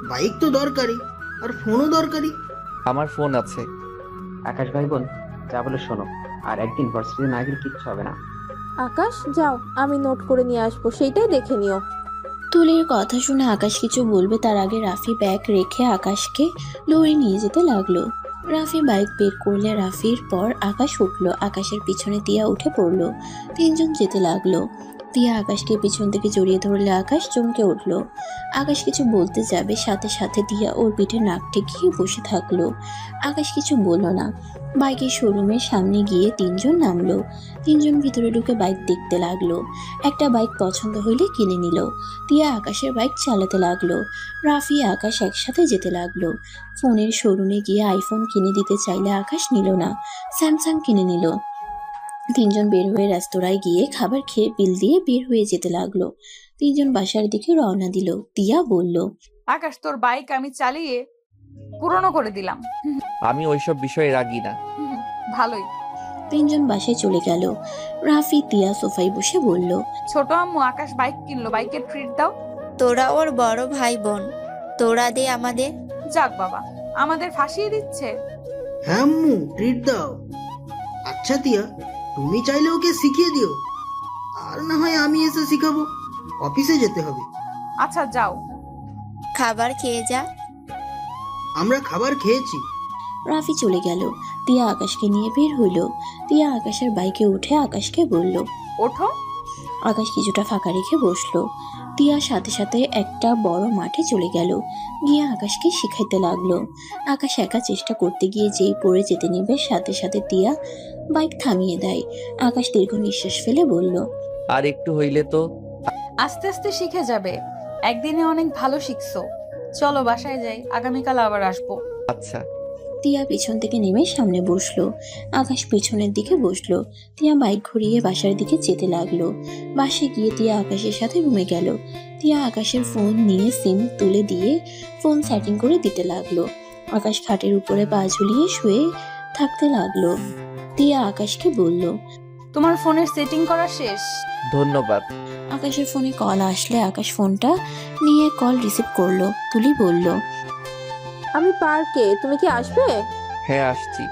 বাইক তো দরকারি, আর ফোনও দরকারি। আমার ফোন আছে। আকাশ ভাই বোন, যা বলে শোনো, আর একদিন ভার্সিটিতে না গেলে কিচ্ছু হবে না। আকাশ, যাও, আমি নোট করে নিয়ে আসবো, সেইটাই দেখে নিও। তুলির কথা শুনে আকাশ কিছু বলবে তার আগে রাফি ব্যাগ রেখে আকাশকে লড়ে নিয়ে যেতে লাগলো। রাফি বাইক বের করলে রাফির পর আকাশ উঠলো। আকাশের পিছনে তিয়া উঠে পড়লো। তিনজন যেতে লাগলো। তিয়া আকাশকে পিছন থেকে জড়িয়ে ধরলে আকাশ চমকে উঠলো। আকাশ কিছু বলতে যাবে, সাথে সাথে তিয়া ওর পিঠে নাক ঠেকিয়ে বসে থাকলো। আকাশ কিছু বলল না। বাইকের শোরুমের সামনে গিয়ে তিনজন নামলো। তিনজন ভিতরে ঢুকে বাইক দেখতে লাগলো। একটা বাইক পছন্দ হইলে কিনে নিল। তিয়া আকাশের বাইক চালাতে লাগলো। রাফি আকাশ একসাথে যেতে লাগলো। ফোনের শোরুমে গিয়ে আইফোন কিনে দিতে চাইলে আকাশ নিল না, স্যামসাং কিনে নিল। তিনজন বের হয়ে রেস্তোরাঁয় গিয়ে খাবার খেয়ে বিল দিয়ে বের হয়ে যেতে লাগলো। তিনজন বাসার দিকে রওনা দিল। তিয়া বলল, আকাশ, তোর বাইক আমি চালিয়ে পুরনো করে দিলাম। আমি ওইসব বিষয়ে রাগি না। ভালোই। তিনজন বাসায় চলে গেল। রাফি তিয়া সোফায় বসে বলল, ছোট আম্মু আকাশ বাইক কিনলো, বাইকের ট্রিট দাও। তোরা ওর বড় ভাই বোন, তোরা দে আমাদের। যাক বাবা, আমাদের ফাঁসিয়ে দিচ্ছে। হ্যাঁ আম্মু, ট্রিট দাও। আচ্ছা তিয়া, তুমি চাইলে ওকে শিখিয়ে দিও, আর না হয় আমি এসে শিখাবো। অফিসে যেতে হবে। আচ্ছা, যাও। খাবার খেয়ে যা। আমরা খাবার খেয়েছি। রাফি চলে গেল। তিয়া আকাশকে নিয়ে বের হইল। তিয়া আকাশের বাইকে উঠে আকাশকে বলল, ওঠো। আকাশ কিছুটা ফাঁকা রেখে বসলো। তিয়ার সাথে সাথে একটা বড় মাঠে চলে গেল। গিয়ে আকাশকে শিখাইতে লাগলো। আকাশ একা চেষ্টা করতে গিয়ে যেই পড়ে যেতে নেবে, সাথে সাথে তিয়া বাইক থামিয়ে দেয়। আকাশ দীর্ঘ নিঃশ্বাস ফেলে বলল, আর একটু হইলে তো। আস্তে আস্তে শিখে যাবে, একদিনে অনেক ভালো শিখছো। চলো বাসায় যাই, আগামীকাল আবার আসবো। আচ্ছা। তিয়া পিছন থেকে নেমে সামনে বসলো। আকাশ পিছনের দিকে বসলো। তিয়া বাইক ঘুরিয়ে বাসার দিকে যেতে লাগলো। বাসে গিয়ে তিয়া আকাশের সাথে রুমে গেল। তিয়া আকাশের ফোন নিয়ে সিম তুলে দিয়ে ফোন সেটিং করে দিতে লাগলো। আকাশ খাটের উপরে পা ঝুলিয়ে শুয়ে থাকতে লাগলো। তিয়া আকাশকে বলল, তোমার ফোনের সেটিং করা শেষ। ধন্যবাদ। আকাশের ফোনে কল আসলে আকাশ ফোনটা নিয়ে কল রিসিভ করলো। তুলি বলল, আমি পার্কে, তুমি কি আসবে? হ্যাঁ আসছি,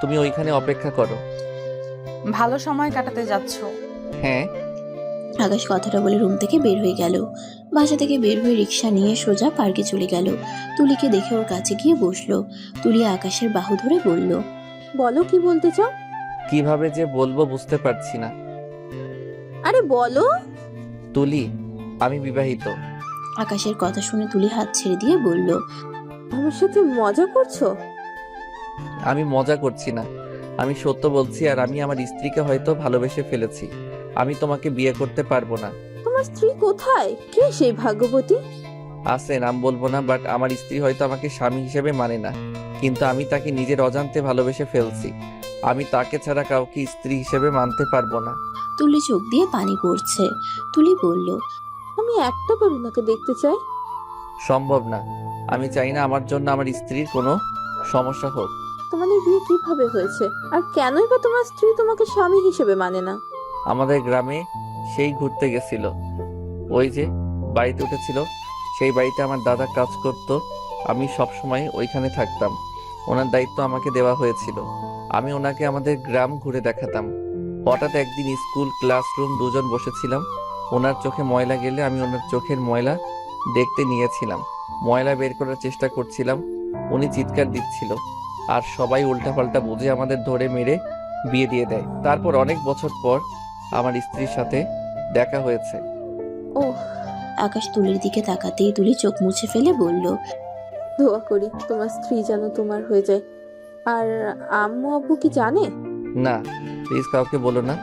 তুমি ওইখানে অপেক্ষা করো। ভালো সময় কাটাতে যাচ্ছ। হ্যাঁ। আকাশ কথাটা বলে রুম থেকে বের হয়ে গেল। বাসা থেকে বের হয়ে রিক্সা নিয়ে সোজা পার্কে চলে গেল। তুলিকে দেখে ওর কাছে গিয়ে বসলো। তুলি আকাশের বাহু ধরে বলল, বলো, কি বলতে চাও? কিভাবে যে বলবো বুঝতে পারছি না। আরে বলো। তুলি, আমি বিবাহিত। আকাশের কথা শুনে তুলি হাত ছেড়ে দিয়ে বলল, আমার সাথে মজা করছো? আমি মজা করছি না, আমি সত্য বলছি। আর আমি আমার স্ত্রীকে হয়তো ভালোবেসে ফেলেছি। আমি তোমাকে বিয়ে করতে পারবো না। তোমার স্ত্রী কোথায়? কে সেই ভাগ্যবতী? আছে, নাম বলবো না, বাট আমার স্ত্রী হয়তো আমাকে স্বামী হিসেবে মানে না, কিন্তু আমি তাকে নিজের অজান্তে ভালোবেসে ফেলছি। আমি তাকে ছাড়া কাউকে স্ত্রী হিসেবে মানতে পারবো না। তুলি চোখ দিয়ে পানি পড়ছে। তুলি বলল, আমি একটা বার ওনাকে দেখতে চাই। সম্ভব না। আমি চাই না আমার জন্য আমার স্ত্রীর কোনো সমস্যা হোক। তোমাদের বিয়ে কিভাবে হয়েছে? আর কেনই বা তোমার স্ত্রী তোমাকে স্বামী হিসেবে মানে না? আমাদের গ্রামে সেই ঘুরতে গেছিল, ওই যে বাড়িতে উঠেছিল, সেই বাড়িতে আমার দাদা কাজ করত। আমি সব সময় ওইখানে থাকতাম, ওনার দায়িত্ব আমাকে দেওয়া হয়েছিল। আমি ওনাকে আমাদের গ্রাম ঘুরে দেখাতাম। হঠাৎ একদিন স্কুল ক্লাসরুম দুজন বসেছিলাম, ওনার চোখে ময়লা গেলে আমি ওনার চোখের ময়লা দেখতে নিয়েছিলাম। ময়লা বের করার চেষ্টা করছিলাম, উনি চিৎকার দিচ্ছিল, আর সবাই উল্টাপাল্টা বুঝে আমাদের ধরে মেরে বিয়ে দিয়ে দেয়। তারপর অনেক বছর পর আমার স্ত্রীর সাথে দেখা হয়েছে। ও, আকাশ তুলির দিকে তাকাতেই তুলি চোখ মুছে ফেলে বলল, দোয়া করি তোমার স্ত্রী যেন তোমার হয়ে যায়। আর আম্মু আব্বু কি জানে? না, প্লিজ কাউকে বলো না।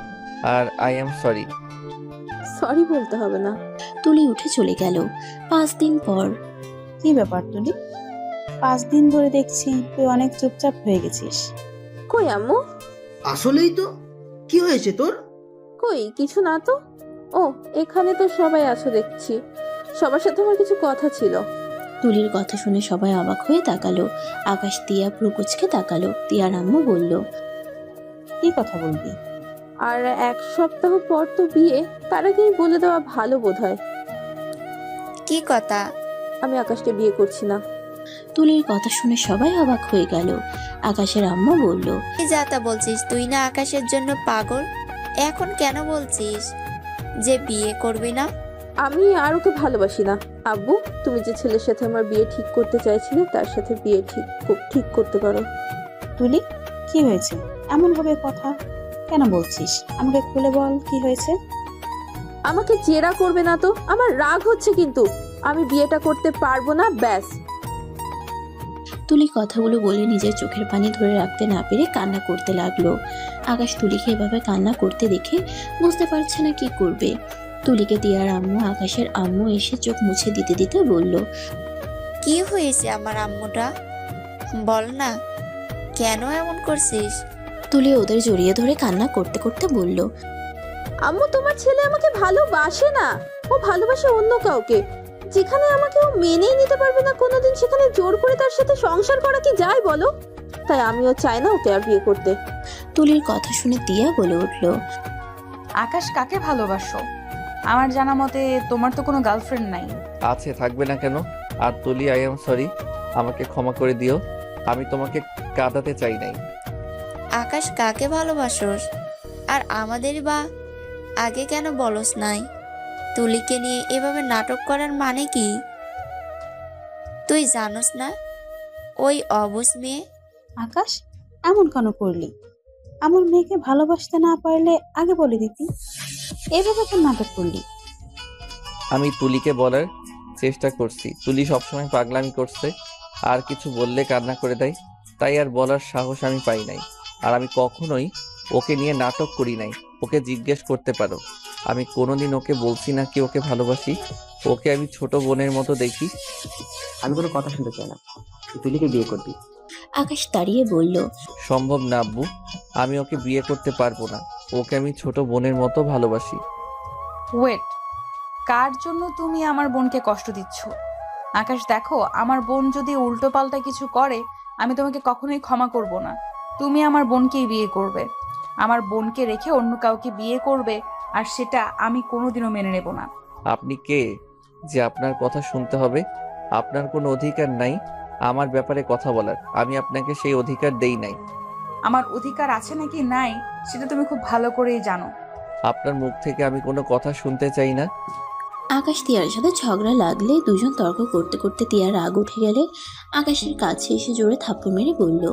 আর আই এম সরি। সরি বলতে হবে না। তুলি উঠে চলে গেল। 5 দিন পর কি ব্যাপার তুলি? 5 দিন ধরে দেখছি তুই অনেক চুপচাপ হয়ে গেছিস। কই আম্মু? আসলেই তো, কি হয়েছে তোর? কই কিছু না তো। ও, এখানে তো সবাই আছো দেখছি। সবার সাথে আমার কিছু কথা ছিল। তুলির কথা শুনে সবাই অবাক হয়ে তাকালো। আকাশ তিয়া প্রকুচকে তাকালো। তিয়ার আম্মু বলল, কি কথা বলবি? আর 1 সপ্তাহ পর তো বিয়ে, তার আগেই বলে দেওয়া ভালো বোধহয়। কি কথা? আমি আকাশকে বিয়ে করছি না। তুলির কথা শুনে সবাই অবাক হয়ে গেল। আকাশের আম্মু বলল, কি যা তা বলছিস? তুই না আকাশের জন্য পাগল? এখন কেন বলছিস যে বিয়ে করবি না? আমি আর ওকে ভালোবাসি না। আব্বু, তুমি যে ছেলের সাথে আমার বিয়ে ঠিক করতে চাইছিলে তার সাথে বিয়ে ঠিক করতে পারো। তুলি, কি হয়েছে? এমন ভাবে কথা কেন বলছিস? আমাকে খুলে বল, কি হয়েছে? আমাকে জেরা করবে না তো। আমার রাগ হচ্ছে কিন্তু। আমি বিয়েটা করতে পারবো না, ব্যাস। তুলি কথাগুলো বলে নিজের চোখের পানি ধরে রাখতে না পেরে কান্না করতে লাগলো। আকাশ তুলিকে এভাবে কান্না করতে দেখে বুঝতে পারছে না কি করবে। তুলিকে তিয়ার আম্মু আকাশের আম্মু এসে চোখ মুছে দিতে দিতে বলল, কি হয়েছে আমার আম্মুটা? বল না, কেন এমন করছিস? তুলি ওদের জড়িয়ে ধরে কান্না করতে করতে বলল, আম্মু, তোমার ছেলে আমাকে ভালোবাসে না। ও ভালোবাসে অন্য কাউকে। যেখানে আমাকে ও মেনেই নিতে পারবে না কোনোদিন, সেখানে জোর করে তার সাথে সংসার করা কি যায় বলো? তাই আমিও চাই না ওকে আর বিয়ে করতে। তুলির কথা শুনে তিয়া বলে উঠল, আকাশ কাকে ভালোবাসো? আমার জানা মতে তোমার তো কোনো গার্লফ্রেন্ড নাই। আছে, থাকবে না কেন? আর তুলি, আই এম সরি, আমাকে ক্ষমা করে দিও। আমি তোমাকে কাঁদাতে চাই নাই। আকাশ কাকে ভালোবাসোস? আর আমাদের বা আগে কেন বলস নাই? তুলিকে নিয়ে এভাবে নাটক করার মানে কি? তুই জানোস না ওই অবুঝ মেয়ে? আকাশ, এমন কেন করলি? আমার মেয়েকে ভালোবাসতে না পারলে আগে বলে দিতি। এভাবে কেন নাটক করলি? আমি তুলিকে বলার চেষ্টা করছি, তুলি সবসময় পাগলামি করছে, আর কিছু বললে কান্না করে দেয়, তাই আর বলার সাহস আমি পাই নাই। আর আমি কখনোই ওকে নিয়ে নাটক করি নাই। ওকে জিজ্ঞেস করতে পারো, আমি কোনোদিন ওকে বলছি না কি ওকে ভালোবাসি। ওকে আমি ছোট বোনের মতো দেখি। আমি কোনো কথা শুনতে চাই না। তুই তুলিকে বিয়ে করবি? আকাশ দাঁড়িয়ে বলল, সম্ভব না আব্বু, আমি ওকে বিয়ে করতে পারবো না। ওকে আমি ছোট বোনের মতো ভালোবাসি। ওয়েট, কার জন্য তুমি আমার বোনকে কষ্ট দিচ্ছ? আকাশ দেখো, আমার বোন যদি উল্টো পাল্টা কিছু করে আমি তোমাকে কখনোই ক্ষমা করব না। তুমি আমার বোনকেই বিয়ে করবে, আমার বোনকে রেখে অন্য কাউকে বিয়ে করবে, আর সেটা আমি কোনোদিনও মেনে নেব না। আপনি কে যে আপনার কথা শুনতে হবে? আপনার কোনো অধিকার নাই আমার ব্যাপারে কথা বলার। আমি আপনাকে সেই অধিকার দেই নাই। আমার অধিকার আছে নাকি নাই সেটা তুমি খুব ভালো করেই জানো। আপনার মুখ থেকে আমি কোনো কথা শুনতে চাই না। আকাশ তিয়ার সাথে ঝগড়া লাগলে দুজন তর্ক করতে করতে তিয়ার রাগ উঠে গেলে আকাশের কাছে এসে জোরে থাপ্পড় মেরে বলল,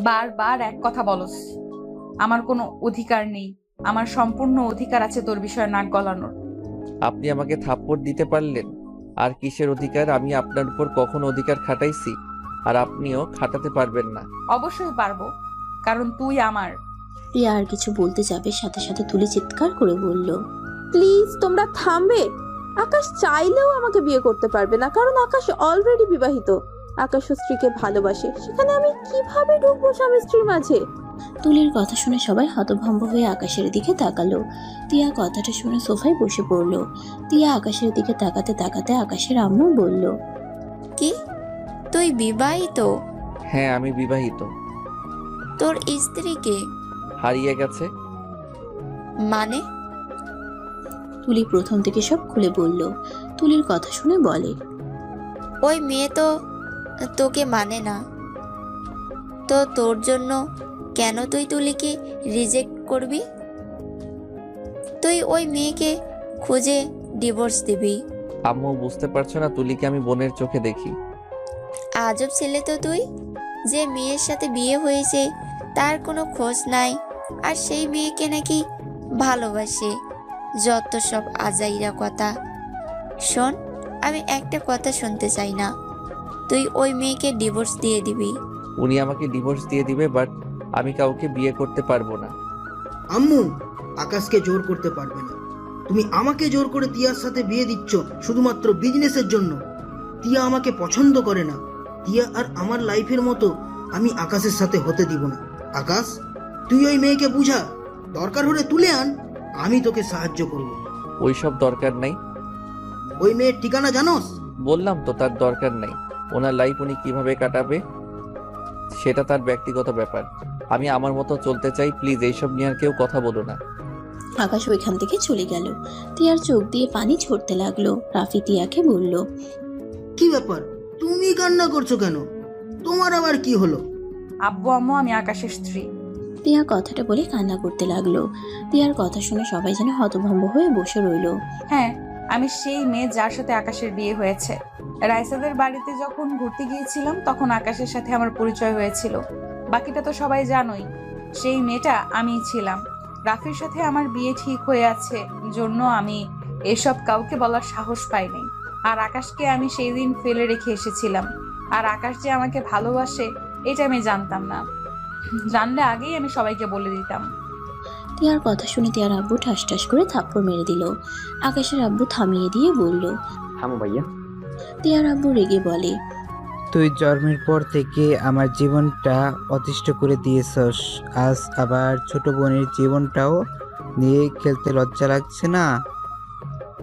বারবার এক কথা বলস। আমার কোনো অধিকার নেই। আমার সম্পূর্ণ অধিকার আছে তোর বিষয়ে নাক গলানোর। আপনি আমাকে থাপ্পড় দিতে পারলেন? আর কিসের অধিকার? আমি আপনার উপর কখনো অধিকার খাটাইছি? আর আপনিও খাটাতে পারবেন না। অবশ্যই পারবো, কারণ তুই আমার। টিয়া আর কিছু বলতে যাবে, সাথে সাথে তুলি চিৎকার করে বলল, প্লিজ তোমরা থামবে। আকাশ চাইলেও আমাকে বিয়ে করতে পারবে না, কারণ আকাশ অলরেডি বিবাহিত। আকাশ ও স্ত্রীকে ভালোবাসে, সেখানে আমি কিভাবে ঢুকবো স্বামী স্ত্রীর মাঝে? তুলির কথা শুনে সবাই হতভম্ব হয়ে আকাশের দিকে তাকালো। টিয়া কথাটা শুনে সোফায় বসে পড়ল। টিয়া আকাশের দিকে তাকাতে তাকাতে আকাশের আম্মু বলল, কি তুই বিবাহিত? হ্যাঁ, আমি বিবাহিত। তোর স্ত্রীকে? হারিয়ে গেছে। মানে? তুলি প্রথম থেকে সব খুলে বলল। তুলির কথা শুনে বলে, ওই মেয়ে তো তোকে মানে না। তো তোর জন্য কেন তুই তুলিকে রিজেক্ট করবি? তুই ওই মেয়েকে খুঁজে ডিভোর্স দিবি। আম্মু, বুঝতে পারছো না? তুলিকে আমি বোনের চোখে দেখি। আজব ছেলে তো তুই, যে মেয়ের সাথে বিয়ে হয়েছে তার কোনো খোঁজ নাই, আর সেই মেয়েকে নাকি ভালোবাসে। যত সব আজাইরা কথা। শোন, আমি একটা কথা শুনতে চাই না। তুই ওই মেয়েকে ডিভোর্স দিয়ে দিবি। উনি আমাকে ডিভোর্স দিয়ে দিবে, বাট আমি কাউকে বিয়ে করতে পারবো না। আম্মু, আকাশকে জোর করতে পারবে না। তুমি আমাকে জোর করে তিয়ার সাথে বিয়ে দিচ্ছ শুধুমাত্র বিজনেসের জন্য। তিয়া আমাকে পছন্দ করে না। তিয়া আর আমার লাইফের মতো আমি আকাশের সাথে হতে দিব না। আকাশ, তুই ওই মেয়েকে বুঝা, দরকার হলে তুলে আন, আমি তোকে সাহায্য করব। ওইসব দরকার নাই। ওই মেয়ের ঠিকানা জানোস? বললাম তো, তার দরকার নাই। ওনার লাইফ উনি কিভাবে কাটাবে সেটা তার ব্যক্তিগত ব্যাপার। আমি আমার মতো চলতে চাই। প্লিজ এইসব নিয়ে আর কেউ কথা বলো না। আকাশ ওইখান থেকে চলে গেল। টিয়ার চোখ দিয়ে পানি ঝরতে লাগলো। রাফি টিয়াকে বলল, কি ব্যাপার, তুমি কান্না করছো কেন? তোমার আবার কি হলো? আব্বু আম্মু, আমি আকাশের স্ত্রী। টিয়া কথাটা বলে কান্না করতে লাগলো। টিয়ার কথা শুনে সবাই যেন হতভম্ব হয়ে বসে রইল। হ্যাঁ, আমি সেই মেয়ে যার সাথে আকাশের বিয়ে হয়েছে। রাইসাদের বাড়িতে যখন ঘুরতে গিয়েছিলাম তখন আকাশের সাথে আমার পরিচয় হয়েছিল। বাকিটা তো সবাই জানোই। সেই মেয়েটা আমিই ছিলাম। রাফির সাথে আমার বিয়ে ঠিক হয়ে আছে জন্য আমি এসব কাউকে বলার সাহস পাইনি। আর আকাশকে আমি সেই দিন ফেলে রেখে এসেছিলাম। আর আকাশ যে আমাকে ভালোবাসে এটা আমি জানতাম না। জানলে আগেই আমি সবাইকে বলে দিতাম। টিয়ার কথা শুনে টিয়ার আব্বু ঠাস ঠাস করে থাপ্পড় মেরে দিল। আকাশের আব্বু থামিয়ে দিয়ে বলল, থামো ভাইয়া। টিয়ার আব্বু রেগে বলে, তুই জন্মের পর থেকে আমার জীবনটা অতিষ্ঠ করে দিয়েছস, আজ আবার ছোট বোনের জীবনটাও নিয়ে খেলতে লজ্জা লাগছে না?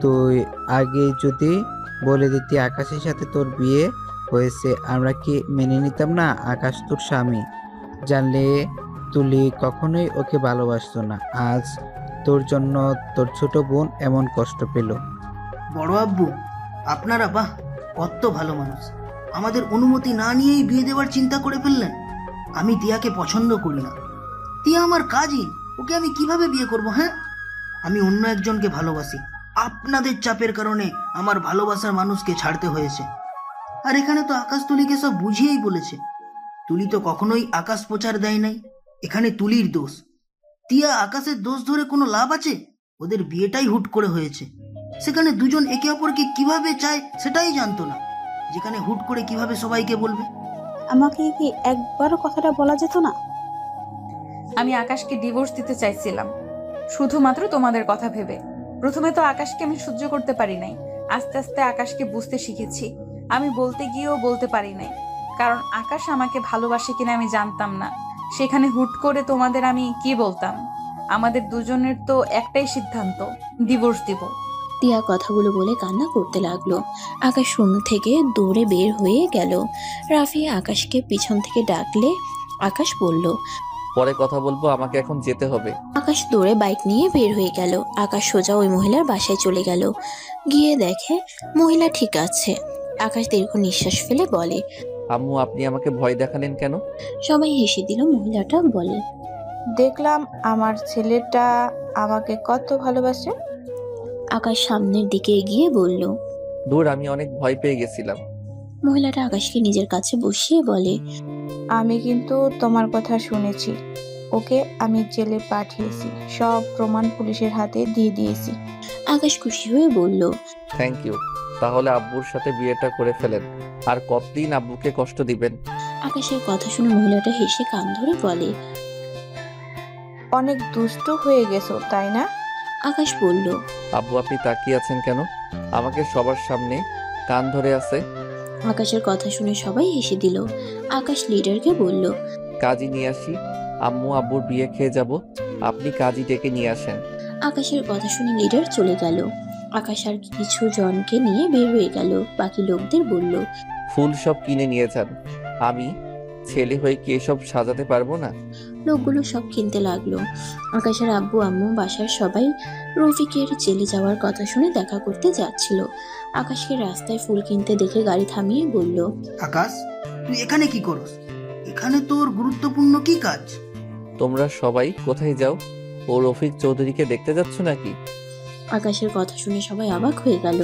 তুই আগে যদি বলে দিতি আকাশের সাথে তোর বিয়ে হয়েছে, আমরা কি মেনে নিতাম না? আকাশ তোর স্বামী, জানলে তুলি কখনোই ওকে ভালোবাসতো না। আজ তোর জন্য তোর ছোট বোন এমন কষ্ট পেল। বড় আব্বু, আপনারা বাহ, কত ভালো মানুষ। আমাদের অনুমতি না নিয়েই বিয়ে দেওয়ার চিন্তা করে ফেললেন। আমি তিয়াকে পছন্দ করি না। তিয়া আমার কাজিন, ওকে আমি কিভাবে বিয়ে করব? হ্যাঁ, আমি অন্য একজনকে ভালোবাসি। আপনাদের চাপের কারণে আমার ভালোবাসার মানুষকে ছাড়তে হয়েছে। আর এখানে তো আকাশ তুলিকে সব বুঝিয়েই বলেছে। তুলি তো কখনোই আকাশ প্রচার দেয় নাই। এখানে তুলির দোষ। তিয়া আকাশের দোষ ধরে কোনো লাভ আছে? ওদের বিয়েটাই হুট করে হয়েছে। সেখানে দুজন একে অপরকে কিভাবে চায় সেটাই জানতো না, যেখানে হুট করে কিভাবে সবাইকে বলবে। আমাকে কি একবারও কথাটা বলা যেত না? আমি আকাশকে ডিভোর্স দিতে চাইছিলাম শুধুমাত্র তোমাদের কথা ভেবে। প্রথমে তো আকাশকে আমি সহ্য করতে পারি নাই। আস্তে আস্তে আকাশকে বুঝতে শিখেছি। আমি বলতে গিয়েও বলতে পারি নাই, কারণ আকাশ আমাকে ভালোবাসে কিনা আমি জানতাম না। সেখানে হুট করে তোমাদের আমি কি বলতাম? আমাদের দুজনের তো একটাই সিদ্ধান্ত, ডিভোর্স দিব। টিয়া কথাগুলো বলে কান্না করতে লাগলো। আকাশ রুম থেকে দৌড়ে বের হয়ে গেল। রাফি আকাশকে পিছন থেকে ডাকলে আকাশ বলল, পরে কথা বলবো, আমাকে এখন যেতে হবে। আকাশ দৌড়ে বাইক নিয়ে বের হয়ে গেল। আকাশ সোজা ওই মহিলার বাসায় চলে গেল। গিয়ে দেখে মহিলা ঠিক আছে। আকাশ দীর্ঘ নিঃশ্বাস ফেলে বলে, আম্মু, আপনি আমাকে ভয় দেখালেন কেন? সবাই হেসে দিল। মহিলাটা বলে, দেখলাম আমার ছেলেটা আমাকে কত ভালোবাসে। আকাশ সামনের দিকে এগিয়ে বলল। দূর, আমি অনেক ভয় পেয়ে গেছিলাম। মহিলাটা আকাশকে নিজের কাছে বসিয়ে বলে, আমি কিন্তু তোমার কথা শুনেছি। ওকে আমি জেলে পাঠিয়েছি, সব প্রমাণ পুলিশের হাতে দিয়ে দিয়েছি। আকাশ খুশি হয়ে বলল, থ্যাংক ইউ। তাহলে আব্বুর সাথে বিয়েটা করে ফেলেন। আর কতদিন আব্বুকে কষ্ট দিবেন? আকাশের কথা শুনে মহিলাটা হেসে কান ধরে বলে। অনেক দুষ্ট হয়ে গেছো তাই না? আকাশ বলল। আব্বু আপনি তাকিয়ে আছেন কেন? আমাকে সবার সামনে কান ধরে আছে। আকাশের কথা শুনে সবাই হেসে দিল। আকাশ লিডারকে বলল। কাজী নিয়ে আসি, আম্মু আব্বুর বিয়ে খেয়ে যাব, আপনি কাজী ডেকে নিয়ে আসেন। আকাশের কথা শুনে লিডার চলে গেল। আকাশ আর কিছু জনকে নিয়ে বের হয়ে গেল। বাকি লোকদের বলল। ফুল সব কিনে নিয়ে যান, আমি ছেলে হয়ে কি এসব সাজাতে পারবো না? লোকগুলো সব কিনতে লাগলো। আকাশের আব্বু আম্মু বাসার সবাই রফিকের জেলে যাওয়ার কথা শুনে দেখা করতে যাচ্ছিল। আকাশকে রাস্তায় ফুল কিনতে দেখে গাড়ি থামিয়ে বলল। আকাশ, তুই এখানে কি করস? এখানে তোর গুরুত্বপূর্ণ কি কাজ? তোমরা সবাই কোথায় যাও? ও রফিক চৌধুরীকে দেখতে যাচ্ছ নাকি? আকাশের কথা শুনে সবাই অবাক হয়ে গেল।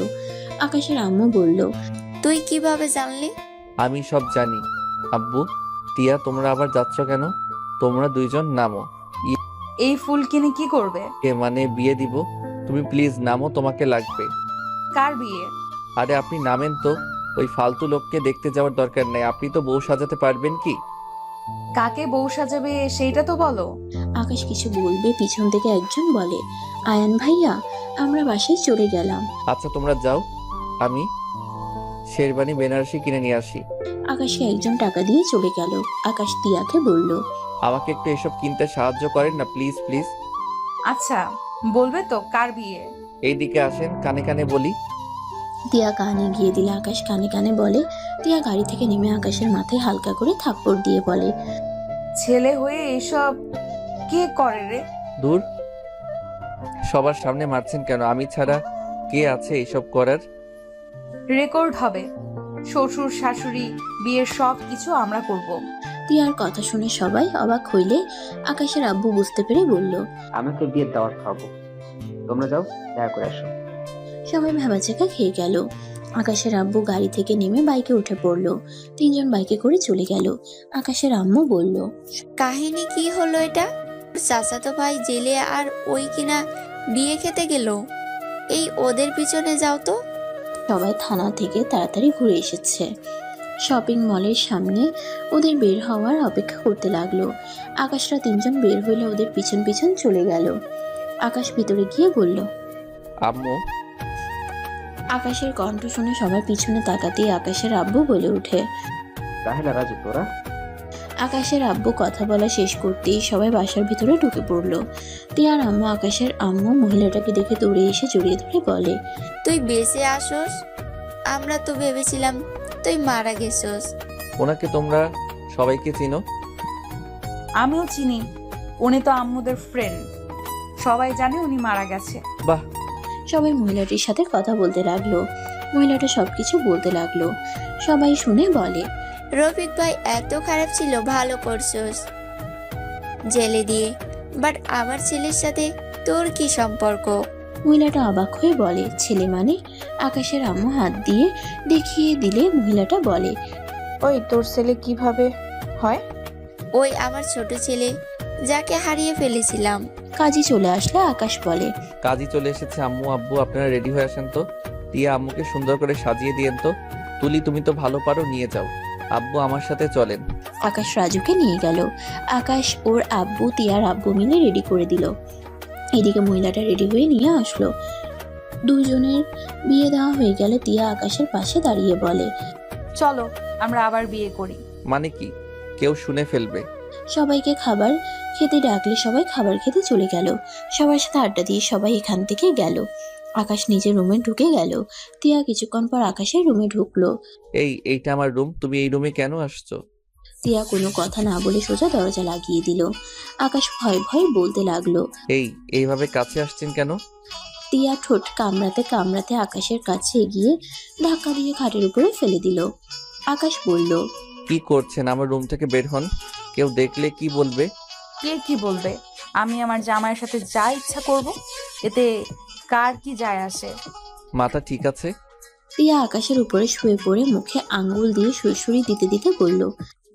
আকাশের আম্মু বলল। তুই কিভাবে জানলি? আমি সব জানি। আব্বু, টিয়া, তোমরা আবার যাচ্ছ কেন? তোমরা দুইজন নামো। এই ফুল কিনে কি করবে? এ মানে বিয়ে দিব। তুমি প্লিজ নামো, তোমাকে লাগবে। কার বিয়ে? আরে আপনি নামেন তো। ওই ফালতু লোককে দেখতে যাওয়ার দরকার নাই। আপনি তো বউ সাজাতে পারবেন কি? কাকে বউ সাজাবে সেইটা তো বলো। আকাশ কিছু বলবে, পিছন থেকে একজন বলে। আয়ান ভাইয়া, আমরা বাসায় চলে গেলাম। আচ্ছা তোমরা যাও, আমি শেরবানি বেনারসি কিনে নিয়ে আসি। আকাশকে একজন টাকা দিয়ে চলে গেল। আকাশ টিয়াকে বলল। আমাকে একটু এসব কিনতে সাহায্য করেন না প্লিজ প্লিজ। আচ্ছা বলবে তো কার বিয়ে? এইদিকে আসেন, কানে কানে বলি। টিয়া কানে গিয়ে দিলে আকাশ কানে কানে বলে। টিয়া গাড়ি থেকে নেমে আকাশের মাথায় হালকা করে থাপ্পড় দিয়ে বলে। ছেলে হয়ে এসব কে করে রে? দূর, সবার সামনে মারছেন কেন? আমি ছাড়া কে আছে এইসব করার? রেকর্ড হবে। শ্বশুর শাশুড়ি বিয়ের সব কিছু আমরা করব। টিয়ার কথা শুনে সবাই অবাক হইলে আকাশের আব্বু বুঝতে পেরে বলল। আমাকে বিয়ের দাওয়াত খাওয়াবো, তোমরা যাও দেখা করে আসো। সবাই ভেবাচাকা খেয়ে গেল। আকাশের আব্বু গাড়ি থেকে নেমে বাইকে উঠে পড়লো। তিনজন বাইকে করে চলে গেল। আকাশের আম্মু বলল। কাহিনী কি হলো এটা? চাচাতো ভাই জেলে আর ওই কিনা বিয়ে খেতে গেল। এই ওদের পিছনে যাও তো। সবাই থানা থেকে তাড়াতাড়ি ঘুরে এসেছে। শপিং মলের সামনে ওদের বের হওয়ার অপেক্ষা করতে লাগলো। আকাশরা তিনজন বের হইলে ওদের পিছন পিছন চলে গেল। আকাশ ভিতরে গিয়ে বলল। আম্মু। আকাশের কণ্ঠ শুনে সবার পিছনে তাকাতেই আকাশের আব্বু বলে ওঠে। তাহলে রাজু তোরা? আকাশের আব্বু কথা বলা শেষ করতেই সবাই বাসার ভিতরে ঢুকে পড়লো। টিয়ার আম্মু আকাশের আম্মু মহিলাটাকে দেখে দৌড়ে এসে জড়িয়ে ধরে বলে। তুই বেঁচে আসোস? আমরা তো ভেবেছিলাম তুই মারা গেছোস। ওনাকে তোমরা সবাইকে চিনো? আমিও চিনি, উনি তো আম্মুদের ফ্রেন্ড। সবাই জানে উনি মারা গেছে। বাহ। সবাই মহিলাটির সাথে কথা বলতে লাগলো। মহিলাটা সবকিছু বলতে লাগলো। সবাই শুনে বলে। রফিক ভাই এত খারাপ ছিল, ভালো করছোস জেলে দিয়ে। বাট আমার ছেলের সাথে তোর কি সম্পর্ক? মহিলাটা অবাক হয়ে বলে। ছেলে মানে? আকাশের আম্মু হাত দিয়ে দেখিয়ে দিলে মহিলাটা বলে। ওই তোর ছেলে কিভাবে হয়? ওই আমার ছোট ছেলে, যাকে হারিয়ে ফেলেছিলাম। কাজী চলে আসলে আকাশ বলে। কাজী চলে এসেছে। আম্মু আব্বু আপনারা রেডি হয়ে আসেন তো। টিয়া আম্মুকে সুন্দর করে সাজিয়ে দিয়েন তো। তুলি তুমি তো ভালো পারো, নিয়ে যাও। আব্বু আমার সাথে চলেন। আকাশ রাজুকে নিয়ে গেল। আকাশ ওর আব্বু টিয়ার আব্বু মিলে রেডি করে দিল। এদিকে মহিলাটা রেডি হয়ে নিয়ে আসলো। দুজনের বিয়ে দেওয়া হয়ে গেলে টিয়া আকাশের পাশে দাঁড়িয়ে বলে। চলো আমরা আবার বিয়ে করি। মানে কি? কেউ শুনে ফেলবে। সবাইকে খাবার খেতে ডাকলে সবাই খাবার খেতে চলে গেল। সবার সাথে আড্ডা দিয়ে সবাই এখান থেকে গেল। আকাশ নিজের রুমে ঢুকে গেল। টিয়া কিছুক্ষণ পর আকাশের রুমে ঢুকলো। এইটা আমার রুম, তুমি এই রুমে কেন আসছো? টিয়া কোনো কথা না বলে সোজা দরজা লাগিয়ে দিল। আকাশ ভয় ভয় বলতে লাগলো। এইভাবে কাছে আসছেন কেন? টিয়া ঠোঁট কামড়াতে কামড়াতে আকাশের কাছে এগিয়ে ধাক্কা দিয়ে খাটের উপরে ফেলে দিল। আকাশ বলল। কি করছেন? আমার রুম থেকে বের হন। কেউ দেখলে কি বলবে? কে কি বলবে? আমি আমার জামাইয়ের সাথে যা ইচ্ছা করব, এতে কার কি যায় আসে? মাথা ঠিক আছে? টিয়া আকাশের উপরে শুয়ে পড়ে মুখে আঙ্গুল দিয়ে সুড়সুড়ি দিতে দিতে বলল।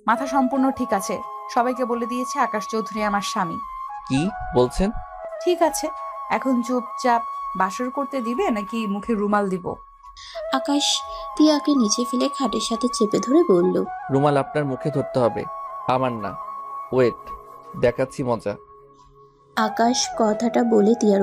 মাথা সম্পূর্ণ ঠিক আছে। সবাইকে বলে দিয়েছে আকাশ চৌধুরী আমার স্বামী। কি বলছেন? ঠিক আছে, এখন চুপচাপ বাসর করতে দিবে নাকি মুখে রুমাল দিব? আকাশ তিয়াকে নিচে ফেলে খাটের সাথে চেপে ধরে বলল, রুমাল আপনার মুখে ধরতে হবে, আমার না। ওয়েট, দেখাচ্ছি মজা। আকাশ কথাটা বলে তিয়ার